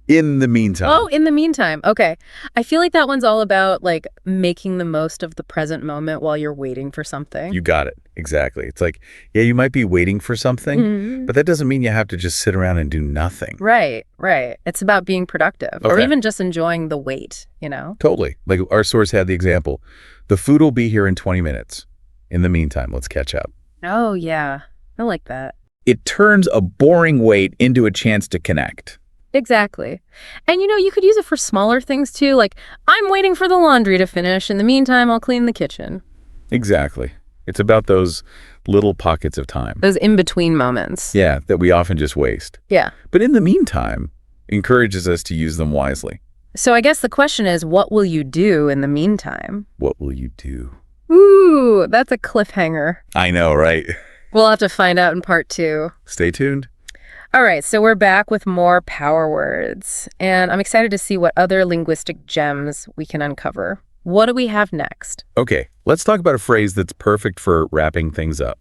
in the meantime. Oh, in the meantime. Okay. I feel like that one's all about like making the most of the present moment while you're waiting for something. You got it. Exactly. It's like, yeah, you might be waiting for something, but that doesn't mean you have to just sit around and do nothing. Right, right. It's about being productive or Okay. even just enjoying the wait, you know? Totally. Like our source had the example. The food will be here in 20 minutes. In the meantime, let's catch up. Oh, yeah. I like that. It turns a boring wait into a chance to connect. Exactly. And you could use it for smaller things too, like I'm waiting for the laundry to finish. In the meantime, I'll clean the kitchen. Exactly. It's about those little pockets of time. Those in-between moments. Yeah, that we often just waste. Yeah. But in the meantime, encourages us to use them wisely. So I guess the question is, what will you do in the meantime? What will you do? Ooh, that's a cliffhanger. I know, right? We'll have to find out in part 2. Stay tuned. All right, so we're back with more power words, and I'm excited to see what other linguistic gems we can uncover. What do we have next? Okay, let's talk about a phrase that's perfect for wrapping things up.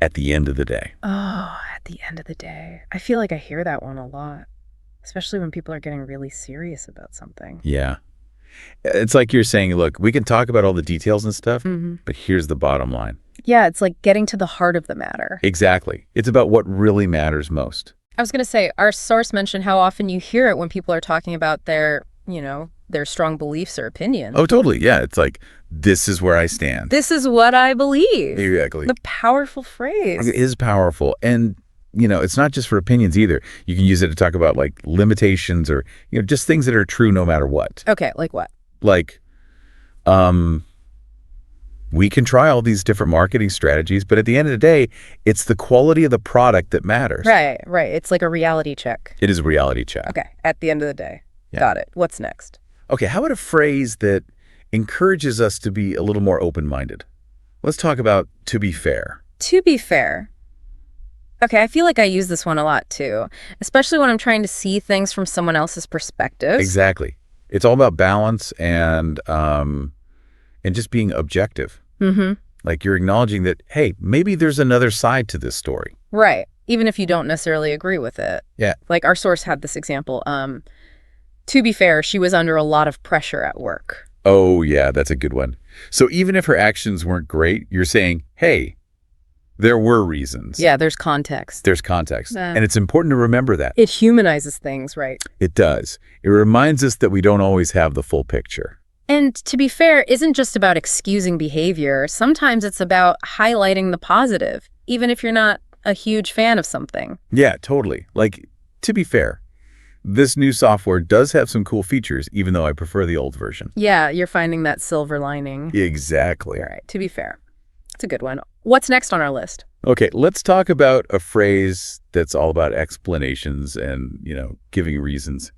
At the end of the day. Oh, at the end of the day. I feel like I hear that one a lot, especially when people are getting really serious about something. Yeah. It's like you're saying, look, we can talk about all the details and stuff, but here's the bottom line. Yeah, it's like getting to the heart of the matter. Exactly. It's about what really matters most. I was going to say, our source mentioned how often you hear it when people are talking about their strong beliefs or opinions. Oh, totally. Yeah. It's like, this is where I stand. This is what I believe. Exactly. The powerful phrase. It is powerful. And, it's not just for opinions either. You can use it to talk about like limitations or, just things that are true no matter what. Okay, like what? Like, we can try all these different marketing strategies, but at the end of the day, it's the quality of the product that matters. Right. It's like a reality check. It is a reality check. Okay, at the end of the day. Yeah. Got it. What's next? Okay, how about a phrase that encourages us to be a little more open-minded? Let's talk about to be fair. To be fair. Okay, I feel like I use this one a lot too, especially when I'm trying to see things from someone else's perspective. Exactly. It's all about balance and just being objective. Like you're acknowledging that, hey, maybe there's another side to this story. Right. Even if you don't necessarily agree with it. Yeah. Like our source had this example. To be fair, she was under a lot of pressure at work. Oh, yeah, that's a good one. So even if her actions weren't great, you're saying, hey, there were reasons. Yeah, there's context. There's context. And it's important to remember that. It humanizes things, right? It does. It reminds us that we don't always have the full picture. And to be fair, isn't just about excusing behavior. Sometimes it's about highlighting the positive, even if you're not a huge fan of something. Yeah, totally. Like, to be fair, this new software does have some cool features, even though I prefer the old version. Yeah, you're finding that silver lining. Exactly. All right, to be fair. It's a good one. What's next on our list? Okay, let's talk about a phrase that's all about explanations and, giving reasons.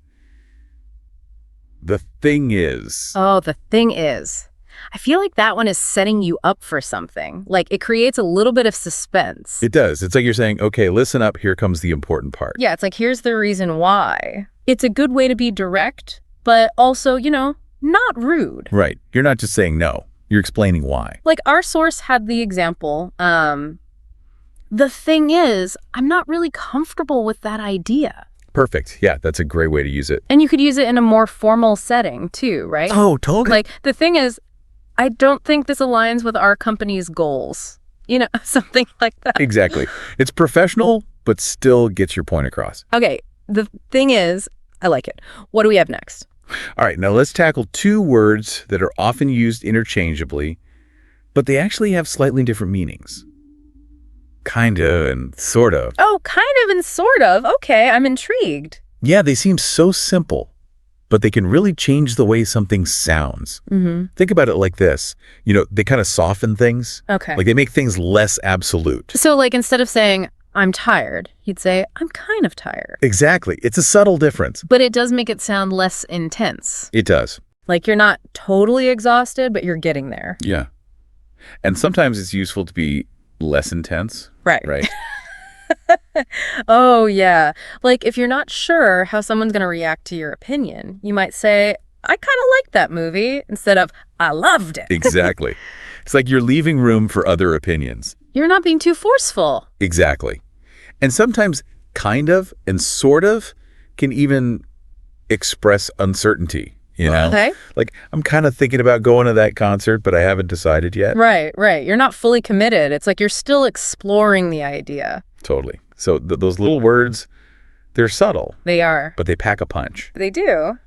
The thing is. Oh, the thing is. I feel like that one is setting you up for something. Like it creates a little bit of suspense. It does. It's like you're saying, okay, listen up. Here comes the important part. Yeah, it's like, here's the reason why. It's a good way to be direct, but also, not rude. Right. You're not just saying no. You're explaining why. Like our source had the example, the thing is, I'm not really comfortable with that idea. Perfect. Yeah, that's a great way to use it. And you could use it in a more formal setting too, right? Oh, totally. Like the thing is, I don't think this aligns with our company's goals. Something like that. Exactly. It's professional, but still gets your point across. Okay. The thing is, I like it. What do we have next? All right. Now let's tackle two words that are often used interchangeably, but they actually have slightly different meanings. Kinda and sort of. Oh, kind of and sort of. Okay, I'm intrigued. Yeah, they seem so simple, but they can really change the way something sounds. Think about it like this. They kind of soften things. Okay. Like they make things less absolute. So like instead of saying, I'm tired, you'd say, I'm kind of tired. Exactly. It's a subtle difference. But it does make it sound less intense. It does. Like you're not totally exhausted, but you're getting there. Yeah. And sometimes it's useful to be less intense. Right. Oh, yeah. Like if you're not sure how someone's going to react to your opinion, you might say, I kind of like that movie, instead of, I loved it. Exactly. It's like you're leaving room for other opinions. You're not being too forceful. Exactly. And sometimes kind of and sort of can even express uncertainty, you know? Okay. Like, I'm kind of thinking about going to that concert, but I haven't decided yet. Right. You're not fully committed. It's like you're still exploring the idea. Totally. So those little words, they're subtle, They are. but they pack a punch. They do.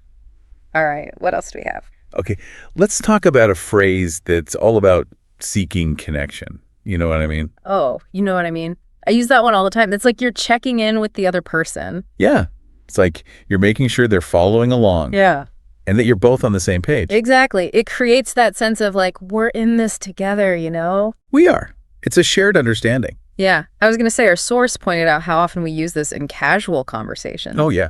All right. What else do we have? Okay, let's talk about a phrase that's all about seeking connection. You know what I mean? Oh, you know what I mean? I use that one all the time. It's like you're checking in with the other person. Yeah. It's like you're making sure they're following along. Yeah. And that you're both on the same page. Exactly. It creates that sense of like, we're in this together, you know? We are. It's a shared understanding. Yeah. I was going to say our source pointed out how often we use this in casual conversation. Oh, yeah.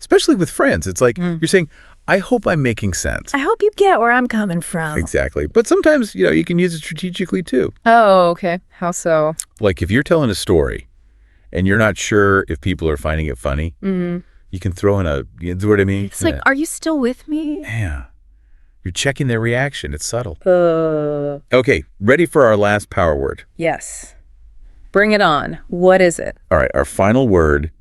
Especially with friends. It's like you're saying, I hope I'm making sense. I hope you get where I'm coming from. Exactly. But sometimes, you can use it strategically too. Oh, okay. How so? Like if you're telling a story and you're not sure if people are finding it funny, you can throw in you know what I mean? It's like, are you still with me? Yeah. You're checking their reaction. It's subtle. Okay, ready for our last power word. Yes. Bring it on. What is it? All right, our final word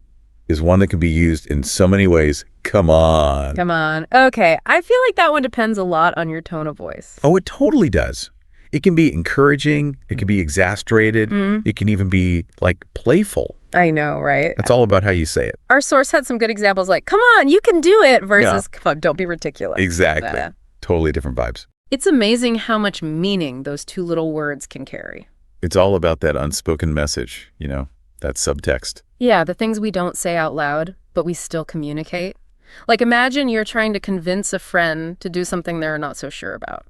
is one that can be used in so many ways. Come on. Come on. Okay. I feel like that one depends a lot on your tone of voice. Oh, it totally does. It can be encouraging. It can be exasperated. It can even be like playful. I know, right? That's all about how you say it. Our source had some good examples like, come on, you can do it, versus, come on, don't be ridiculous. Exactly. Totally different vibes. It's amazing how much meaning those two little words can carry. It's all about that unspoken message, that subtext. Yeah, the things we don't say out loud, but we still communicate. Like imagine you're trying to convince a friend to do something they're not so sure about.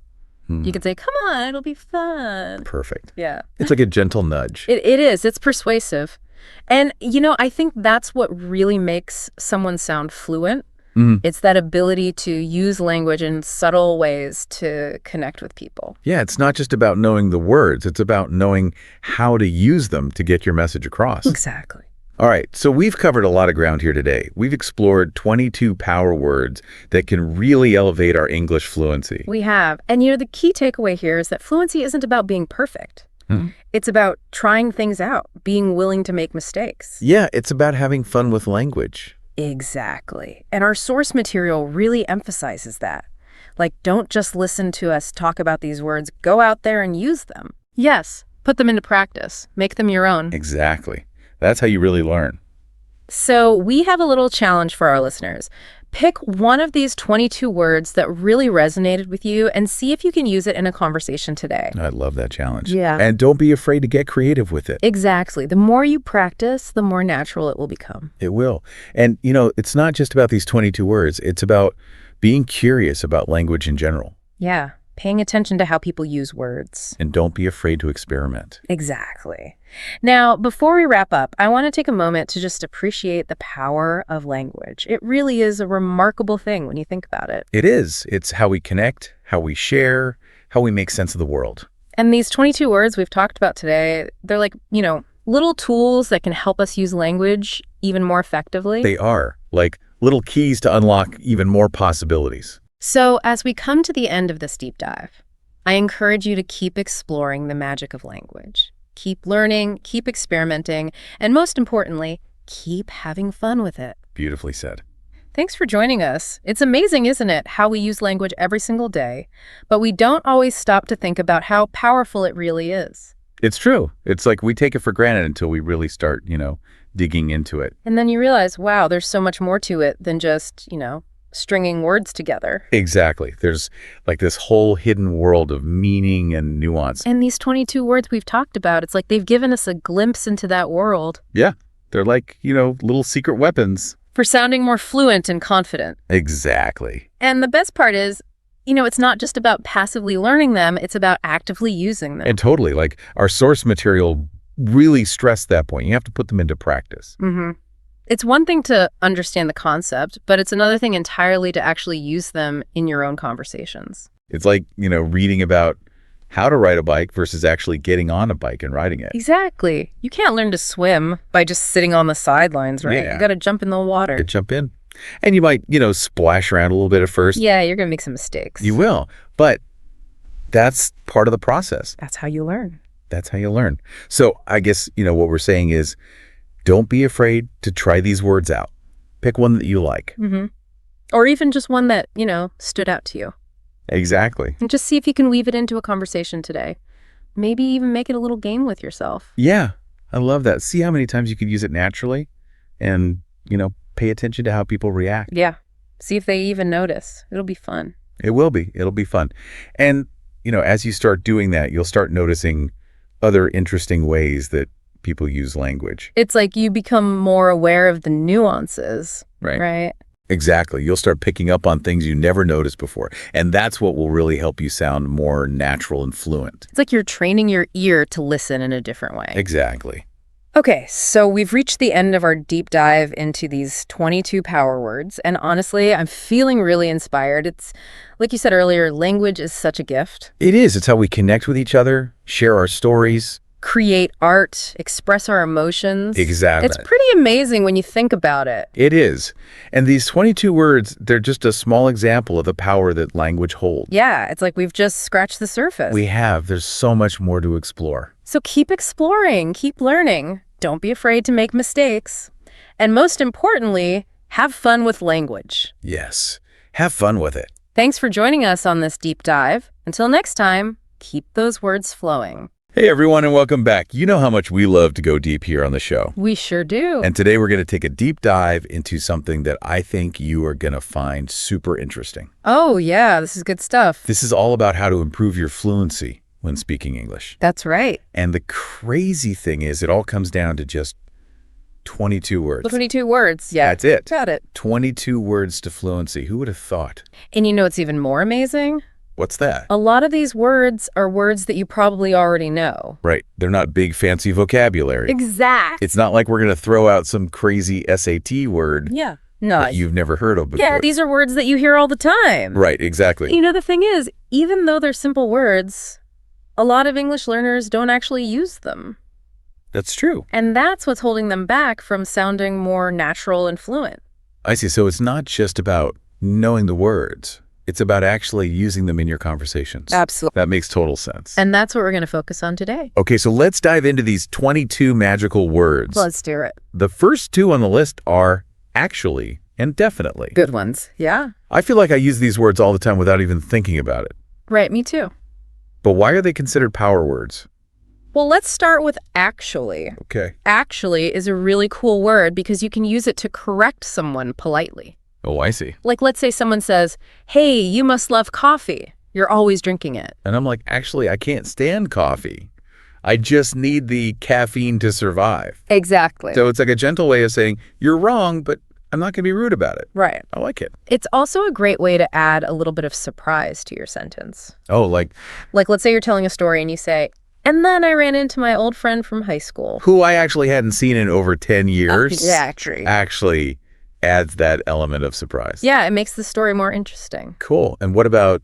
You could say, come on, it'll be fun. Perfect. Yeah. It's like a gentle nudge. It is. It's persuasive. And, I think that's what really makes someone sound fluent. It's that ability to use language in subtle ways to connect with people. Yeah, it's not just about knowing the words. It's about knowing how to use them to get your message across. Exactly. All right, so we've covered a lot of ground here today. We've explored 22 power words that can really elevate our English fluency. We have. And, the key takeaway here is that fluency isn't about being perfect. It's about trying things out, being willing to make mistakes. Yeah, it's about having fun with language. Exactly. And our source material really emphasizes that. Like, don't just listen to us talk about these words. Go out there and use them. Yes, put them into practice. Make them your own. Exactly. That's how you really learn. So we have a little challenge for our listeners. Pick one of these 22 words that really resonated with you and see if you can use it in a conversation today. I love that challenge. Yeah. And don't be afraid to get creative with it. Exactly. The more you practice, the more natural it will become. It will. And, it's not just about these 22 words. It's about being curious about language in general. Yeah. Paying attention to how people use words. And don't be afraid to experiment. Exactly. Now, before we wrap up, I want to take a moment to just appreciate the power of language. It really is a remarkable thing when you think about it. It is. It's how we connect, how we share, how we make sense of the world. And these 22 words we've talked about today, they're like, little tools that can help us use language even more effectively. They are like little keys to unlock even more possibilities. So as we come to the end of this deep dive, I encourage you to keep exploring the magic of language. Keep learning, keep experimenting, and most importantly, keep having fun with it. Beautifully said. Thanks for joining us. It's amazing, isn't it, how we use language every single day, but we don't always stop to think about how powerful it really is. It's true. It's like we take it for granted until we really start, digging into it. And then you realize, wow, there's so much more to it than just, stringing words together. Exactly. There's like this whole hidden world of meaning and nuance. And these 22 words we've talked about, it's like they've given us a glimpse into that world. Yeah. They're like, little secret weapons. For sounding more fluent and confident. Exactly. And the best part is, it's not just about passively learning them, it's about actively using them. And totally, like our source material really stressed that point. You have to put them into practice. It's one thing to understand the concept, but it's another thing entirely to actually use them in your own conversations. It's like, reading about how to ride a bike versus actually getting on a bike and riding it. Exactly. You can't learn to swim by just sitting on the sidelines, right? Yeah. You got to jump in the water. Jump in. And you might, splash around a little bit at first. Yeah, you're going to make some mistakes. You will. But That's part of the process. That's how you learn. That's how you learn. So I guess, what we're saying is don't be afraid to try these words out. Pick one that you like. Mm-hmm. Or even just one that, stood out to you. Exactly. And just see if you can weave it into a conversation today. Maybe even make it a little game with yourself. Yeah, I love that. See how many times you can use it naturally and, pay attention to how people react. Yeah. See if they even notice. It'll be fun. It will be. It'll be fun. And, as you start doing that, you'll start noticing other interesting ways that people use language. It's like you become more aware of the nuances. Right. Right? Exactly. You'll start picking up on things you never noticed before. And that's what will really help you sound more natural and fluent. It's like you're training your ear to listen in a different way. Exactly. Okay, so we've reached the end of our deep dive into these 22 power words. And honestly, I'm feeling really inspired. It's, like you said earlier, language is such a gift. It is. It's how we connect with each other, share our stories. Create art, express our emotions. Exactly. It's pretty amazing when you think about it. It is. And these 22 words, they're just a small example of the power that language holds. Yeah, it's like we've just scratched the surface. We have. There's so much more to explore. So keep exploring, keep learning. Don't be afraid to make mistakes. And most importantly, have fun with language. Yes. Have fun with it. Thanks for joining us on this deep dive. Until next time, keep those words flowing. Hey, everyone, and welcome back. You know how much we love to go deep here on the show. We sure do. And today we're going to take a deep dive into something that I think you are going to find super interesting. Oh, yeah, this is good stuff. This is all about how to improve your fluency when speaking English. That's right. And the crazy thing is it all comes down to just 22 words. 22 words, yeah. That's it. Got it. 22 words to fluency. Who would have thought? And you know what's even more amazing? What's that? A lot of these words are words that you probably already know. Right. They're not big, fancy vocabulary. Exact. It's not like we're going to throw out some crazy SAT word Yeah. No. that you've never heard of before. Yeah, these are words that you hear all the time. Right, exactly. The thing is, even though they're simple words, a lot of English learners don't actually use them. That's true. And that's what's holding them back from sounding more natural and fluent. I see. So it's not just about knowing the words. It's about actually using them in your conversations. Absolutely. That makes total sense. And that's what we're going to focus on today. Okay, so let's dive into these 22 magical words. Let's do it. The first two on the list are actually and definitely. Good ones. Yeah. I feel like I use these words all the time without even thinking about it. Right, me too. But why are they considered power words? Well, let's start with actually. Okay. Actually is a really cool word because you can use it to correct someone politely. Oh, I see. Like, let's say someone says, hey, you must love coffee. You're always drinking it. And I'm like, actually, I can't stand coffee. I just need the caffeine to survive. Exactly. So it's like a gentle way of saying, you're wrong, but I'm not going to be rude about it. Right. I like it. It's also a great way to add a little bit of surprise to your sentence. Oh, like let's say you're telling a story and you say, and then I ran into my old friend from high school. who I actually hadn't seen in over 10 years. Exactly. Actually adds that element of surprise. Yeah, it makes the story more interesting. Cool. And what about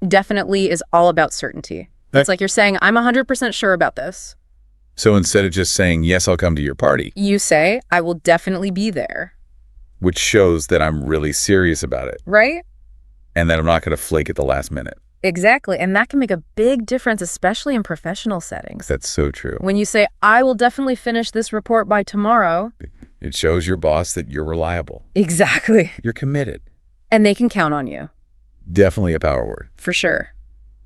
Definitely is all about certainty. It's like you're saying, I'm 100% sure about this. So instead of just saying, yes, I'll come to your party, You say, I will definitely be there. which shows that I'm really serious about it Right? and that I'm not going to flake at the last minute. Exactly. And that can make a big difference, especially in professional settings. That's so true. When you say, I will definitely finish this report by tomorrow. It shows your boss that you're reliable. Exactly. You're committed. And they can count on you. Definitely a power word. For sure.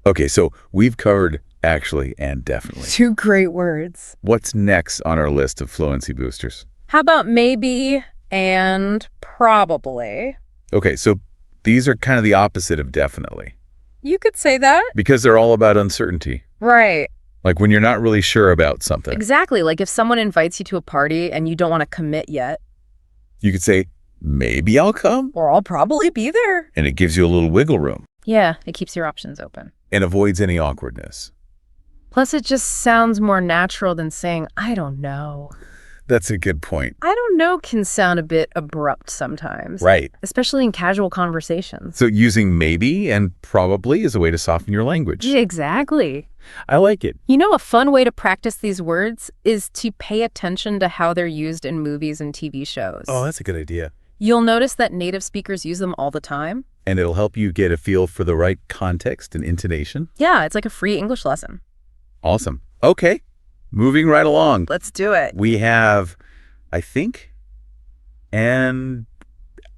Okay, so we've covered actually and definitely. 2 great words. What's next on our list of fluency boosters? How about maybe and probably? Okay, so these are kind of the opposite of definitely You could say that. because they're all about uncertainty. Right. Like when you're not really sure about something, Exactly. Like if someone invites you to a party and you don't want to commit yet, you could say, maybe I'll come. or I'll probably be there. And it gives you a little wiggle room Yeah, it keeps your options open. and avoids any awkwardness. Plus, it just sounds more natural than saying, I don't know. That's a good point. I don't know can sound a bit abrupt sometimes. Right. Especially in casual conversations. So using maybe and probably is a way to soften your language. Exactly. I like it. A fun way to practice these words is to pay attention to how they're used in movies and TV shows. Oh, that's a good idea. You'll notice that native speakers use them all the time. And it'll help you get a feel for the right context and intonation. Yeah, it's like a free English lesson. Awesome. Okay, moving right along. Let's do it. We have, I think, and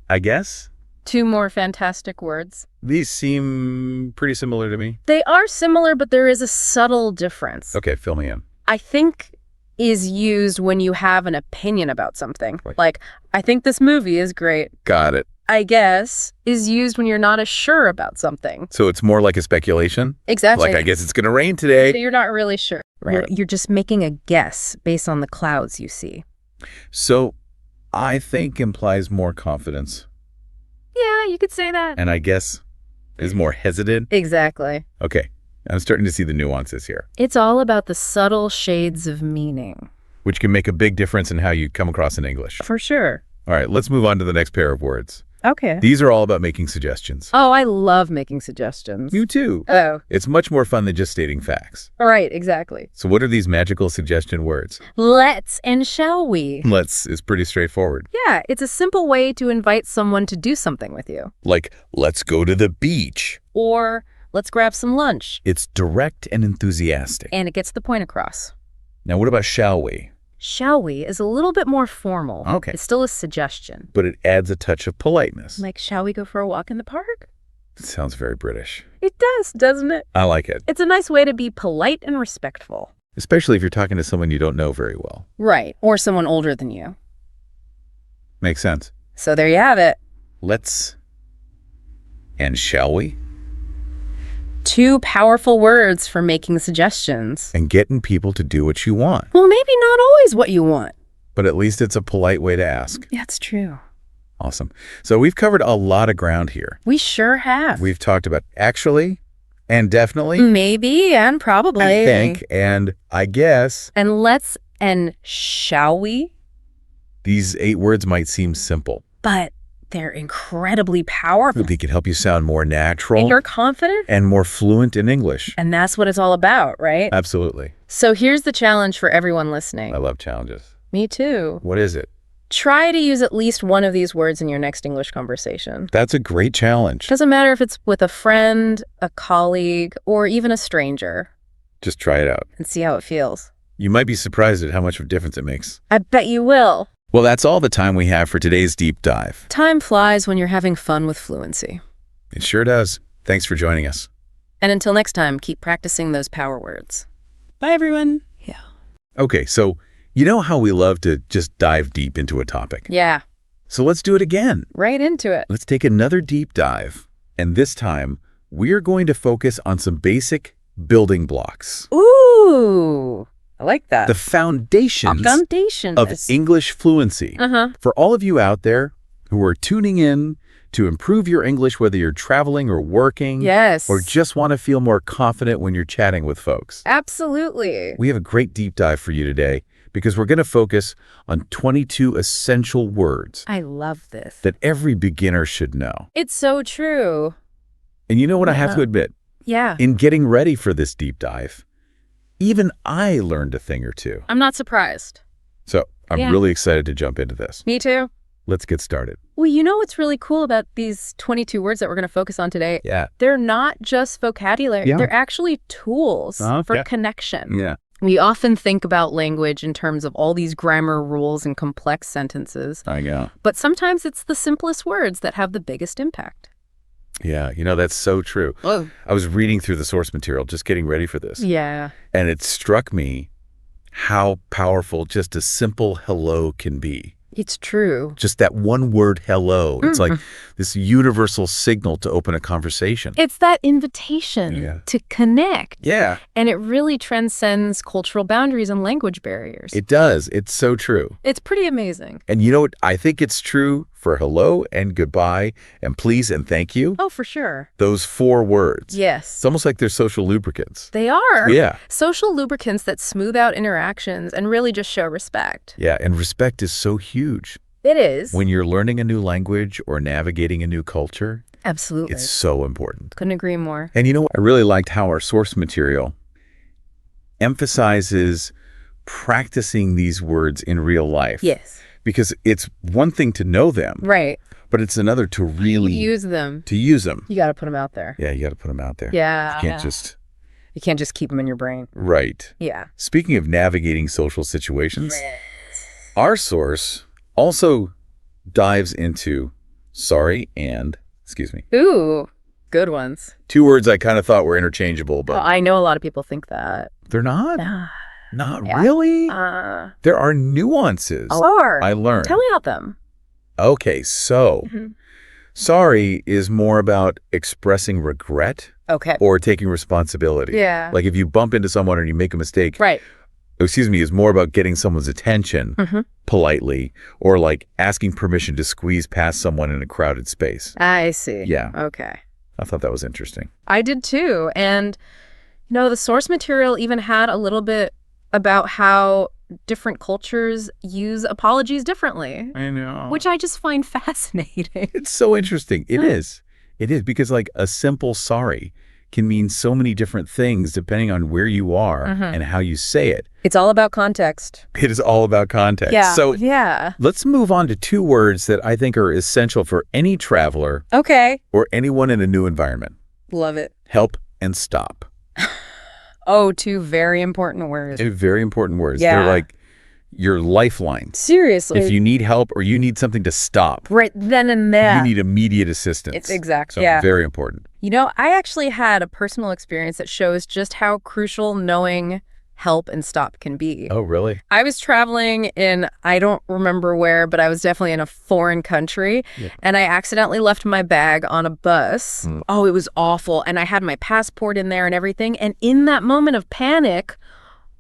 I guess, 2 more fantastic words. these seem pretty similar to me. They are similar, but there is a subtle difference. Okay, fill me in. I think is used when you have an opinion about something. Right. Like, I think this movie is great. Got it. I guess is used when you're not as sure about something. So it's more like a speculation? Exactly. Like, I guess it's going to rain today. So you're not really sure. Right. You're just making a guess based on the clouds you see. So I think implies more confidence. Yeah, you could say that. And I guess is more hesitant. Exactly. Okay, I'm starting to see the nuances here, It's all about the subtle shades of meaning. which can make a big difference in how you come across in English. For sure. All right, let's move on to the next pair of words. Okay. These are all about making suggestions. Oh, I love making suggestions. You too. Oh, It's much more fun than just stating facts. all right, exactly. So what are these magical suggestion words? Let's and shall we? Let's is pretty straightforward. Yeah, it's a simple way to invite someone to do something with you. Like, let's go to the beach. Or let's grab some lunch. It's direct and enthusiastic. And it gets the point across. Now, what about shall we? Shall we is a little bit more formal. Okay. It's still a suggestion. But it adds a touch of politeness. Like, shall we go for a walk in the park? It sounds very British. It does, doesn't it? I like it. It's a nice way to be polite and respectful. Especially if you're talking to someone you don't know very well. Right. Or someone older than you. Makes sense. So there you have it. Let's and shall we? 2 powerful words for making suggestions. And getting people to do what you want. Well, maybe not always what you want. But at least it's a polite way to ask. That's true. Awesome. So we've covered a lot of ground here. We sure have. We've talked about actually and definitely, Maybe and probably. I think, and I guess. And let's and shall we? These 8 words might seem simple. But they're incredibly powerful. They can help you sound more natural And you're confident? and more fluent in English. And that's what it's all about, right? Absolutely. So here's the challenge for everyone listening. I love challenges. Me too. What is it? Try to use at least one of these words in your next English conversation. That's a great challenge. Doesn't matter if it's with a friend, a colleague, or even a stranger, Just try it out. and see how it feels. You might be surprised at how much of a difference it makes. I bet you will. Well, that's all the time we have for today's deep dive. Time flies when you're having fun with fluency. It sure does. Thanks for joining us. And until next time, keep practicing those power words. Bye, everyone. Yeah. Okay, so you know how we love to just dive deep into a topic. Yeah, So let's do it again. right into it. Let's take another deep dive. And this time, we're going to focus on some basic building blocks. Ooh, I like that. The foundations foundation of English fluency. For all of you out there who are tuning in to improve your English, whether you're traveling or working, Yes. or just want to feel more confident when you're chatting with folks, Absolutely. we have a great deep dive for you today because we're going to focus on 22 essential words I love this. that every beginner should know. It's so true. And you know what I have to admit? Yeah. In getting ready for this deep dive, even I learned a thing or two. I'm not surprised. So I'm Yeah. really excited to jump into this. Me too. Let's get started. Well, you know what's really cool about these 22 words that we're going to focus on today? Yeah. They're not just vocabulary. Yeah. They're actually tools for Yeah. connection. Yeah. We often think about language in terms of all these grammar rules and complex sentences, I know. but sometimes it's the simplest words that have the biggest impact. Yeah. You know, that's so true. Oh. I was reading through the source material, just getting ready for this. Yeah. And it struck me how powerful just a simple hello can be. It's true. Just that one word hello. It's like this universal signal to open a conversation. It's that invitation to connect. Yeah. And it really transcends cultural boundaries and language barriers. It does. It's so true. It's pretty amazing. And you know what? I think it's true for hello and goodbye and please and thank you. Oh, for sure. Those 4 words. Yes. It's almost like they're social lubricants. They are. Yeah. Social lubricants that smooth out interactions and really just show respect. Yeah. And respect is so huge. It is. When you're learning a new language or navigating a new culture, Absolutely. it's so important. Couldn't agree more. And you know what? I really liked how our source material emphasizes practicing these words in real life. Yes. Because it's one thing to know them, Right. But it's another to really use them. To use them. You got to put them out there. Yeah, you got to put them out there. Yeah. You can't just... You can't just keep them in your brain. Right. Yeah. Speaking of navigating social situations, our source also dives into sorry and, excuse me. Ooh, good ones. 2 words I kind of thought were interchangeable, but I know a lot of people think that. they're not. Nah. Not really. There are nuances. I learned. Tell me about them. Okay, so sorry is more about expressing regret or taking responsibility. Yeah. Like if you bump into someone and you make a mistake, is more about getting someone's attention politely, or like asking permission to squeeze past someone in a crowded space. I see. Yeah. Okay. I thought that was interesting. I did too. And, the source material even had a little bit about how different cultures use apologies differently. I know. Which I just find fascinating. It's so interesting. It is. It is, because like a simple sorry can mean so many different things depending on where you are and how you say it. It's all about context. It is all about context. Yeah. So let's move on to 2 words that I think are essential for any traveler or anyone in a new environment. Love it. Help and stop. Oh, 2 very important words. Very important words. Yeah. They're like your lifeline. Seriously. If you need help or you need something to stop. Right then and there. You need immediate assistance. It's exactly. So very important. I actually had a personal experience that shows just how crucial knowing help and stop can be. Oh, really? I was traveling in, I don't remember where, but I was definitely in a foreign country, and I accidentally left my bag on a bus. Oh, it was awful. And I had my passport in there and everything. And in that moment of panic,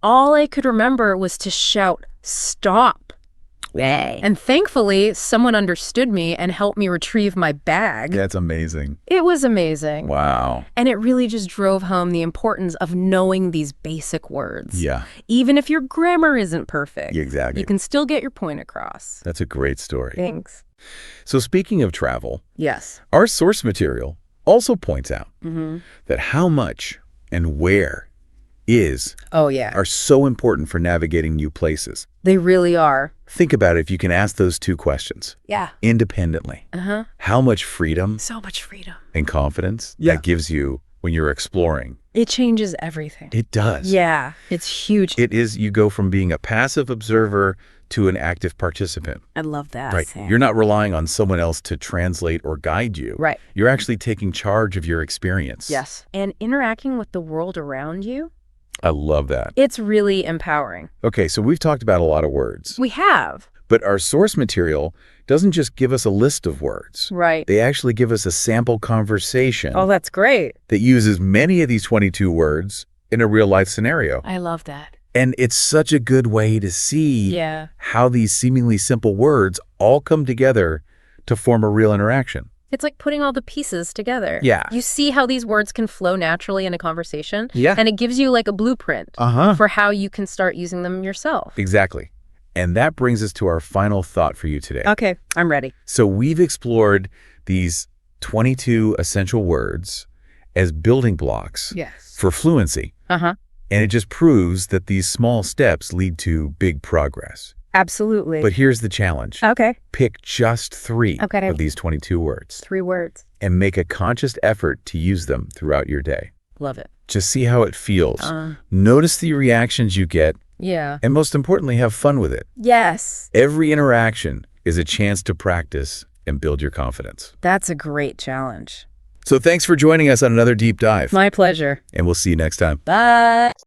all I could remember was to shout, "Stop." And thankfully, someone understood me and helped me retrieve my bag. That's amazing. It was amazing. Wow. And it really just drove home the importance of knowing these basic words. Yeah. Even if your grammar isn't perfect. Exactly. You can still get your point across. That's a great story. Thanks. So speaking of travel, Yes. our source material also points out that how much and where are so important for navigating new places. They really are. Think about it if you can ask those 2 questions. Yeah. Independently. How much freedom So much freedom. and confidence that gives you when you're exploring. It changes everything. It does. Yeah. It's huge. You go from being a passive observer to an active participant. I love that. Right. You're not relying on someone else to translate or guide you. Right. You're actually taking charge of your experience. Yes. And interacting with the world around you. I love that. It's really empowering. Okay, so we've talked about a lot of words. We have. But our source material doesn't just give us a list of words. Right. They actually give us a sample conversation Oh, that's great. that uses many of these 22 words in a real-life scenario. I love that. And it's such a good way to see how these seemingly simple words all come together to form a real interaction. It's like putting all the pieces together. Yeah. You see how these words can flow naturally in a conversation. Yeah. And it gives you like a blueprint for how you can start using them yourself. Exactly. And that brings us to our final thought for you today. Okay, I'm ready. So we've explored these 22 essential words as building blocks for fluency. And it just proves that these small steps lead to big progress. Absolutely. But here's the challenge. Okay. Pick just 3 Okay. of these 22 words 3 words. and make a conscious effort to use them throughout your day. Love it. Just see how it feels. Notice the reactions you get, Yeah. and most importantly, have fun with it. Yes. Every interaction is a chance to practice and build your confidence. That's a great challenge. So thanks for joining us on another deep dive. My pleasure. And we'll see you next time. Bye.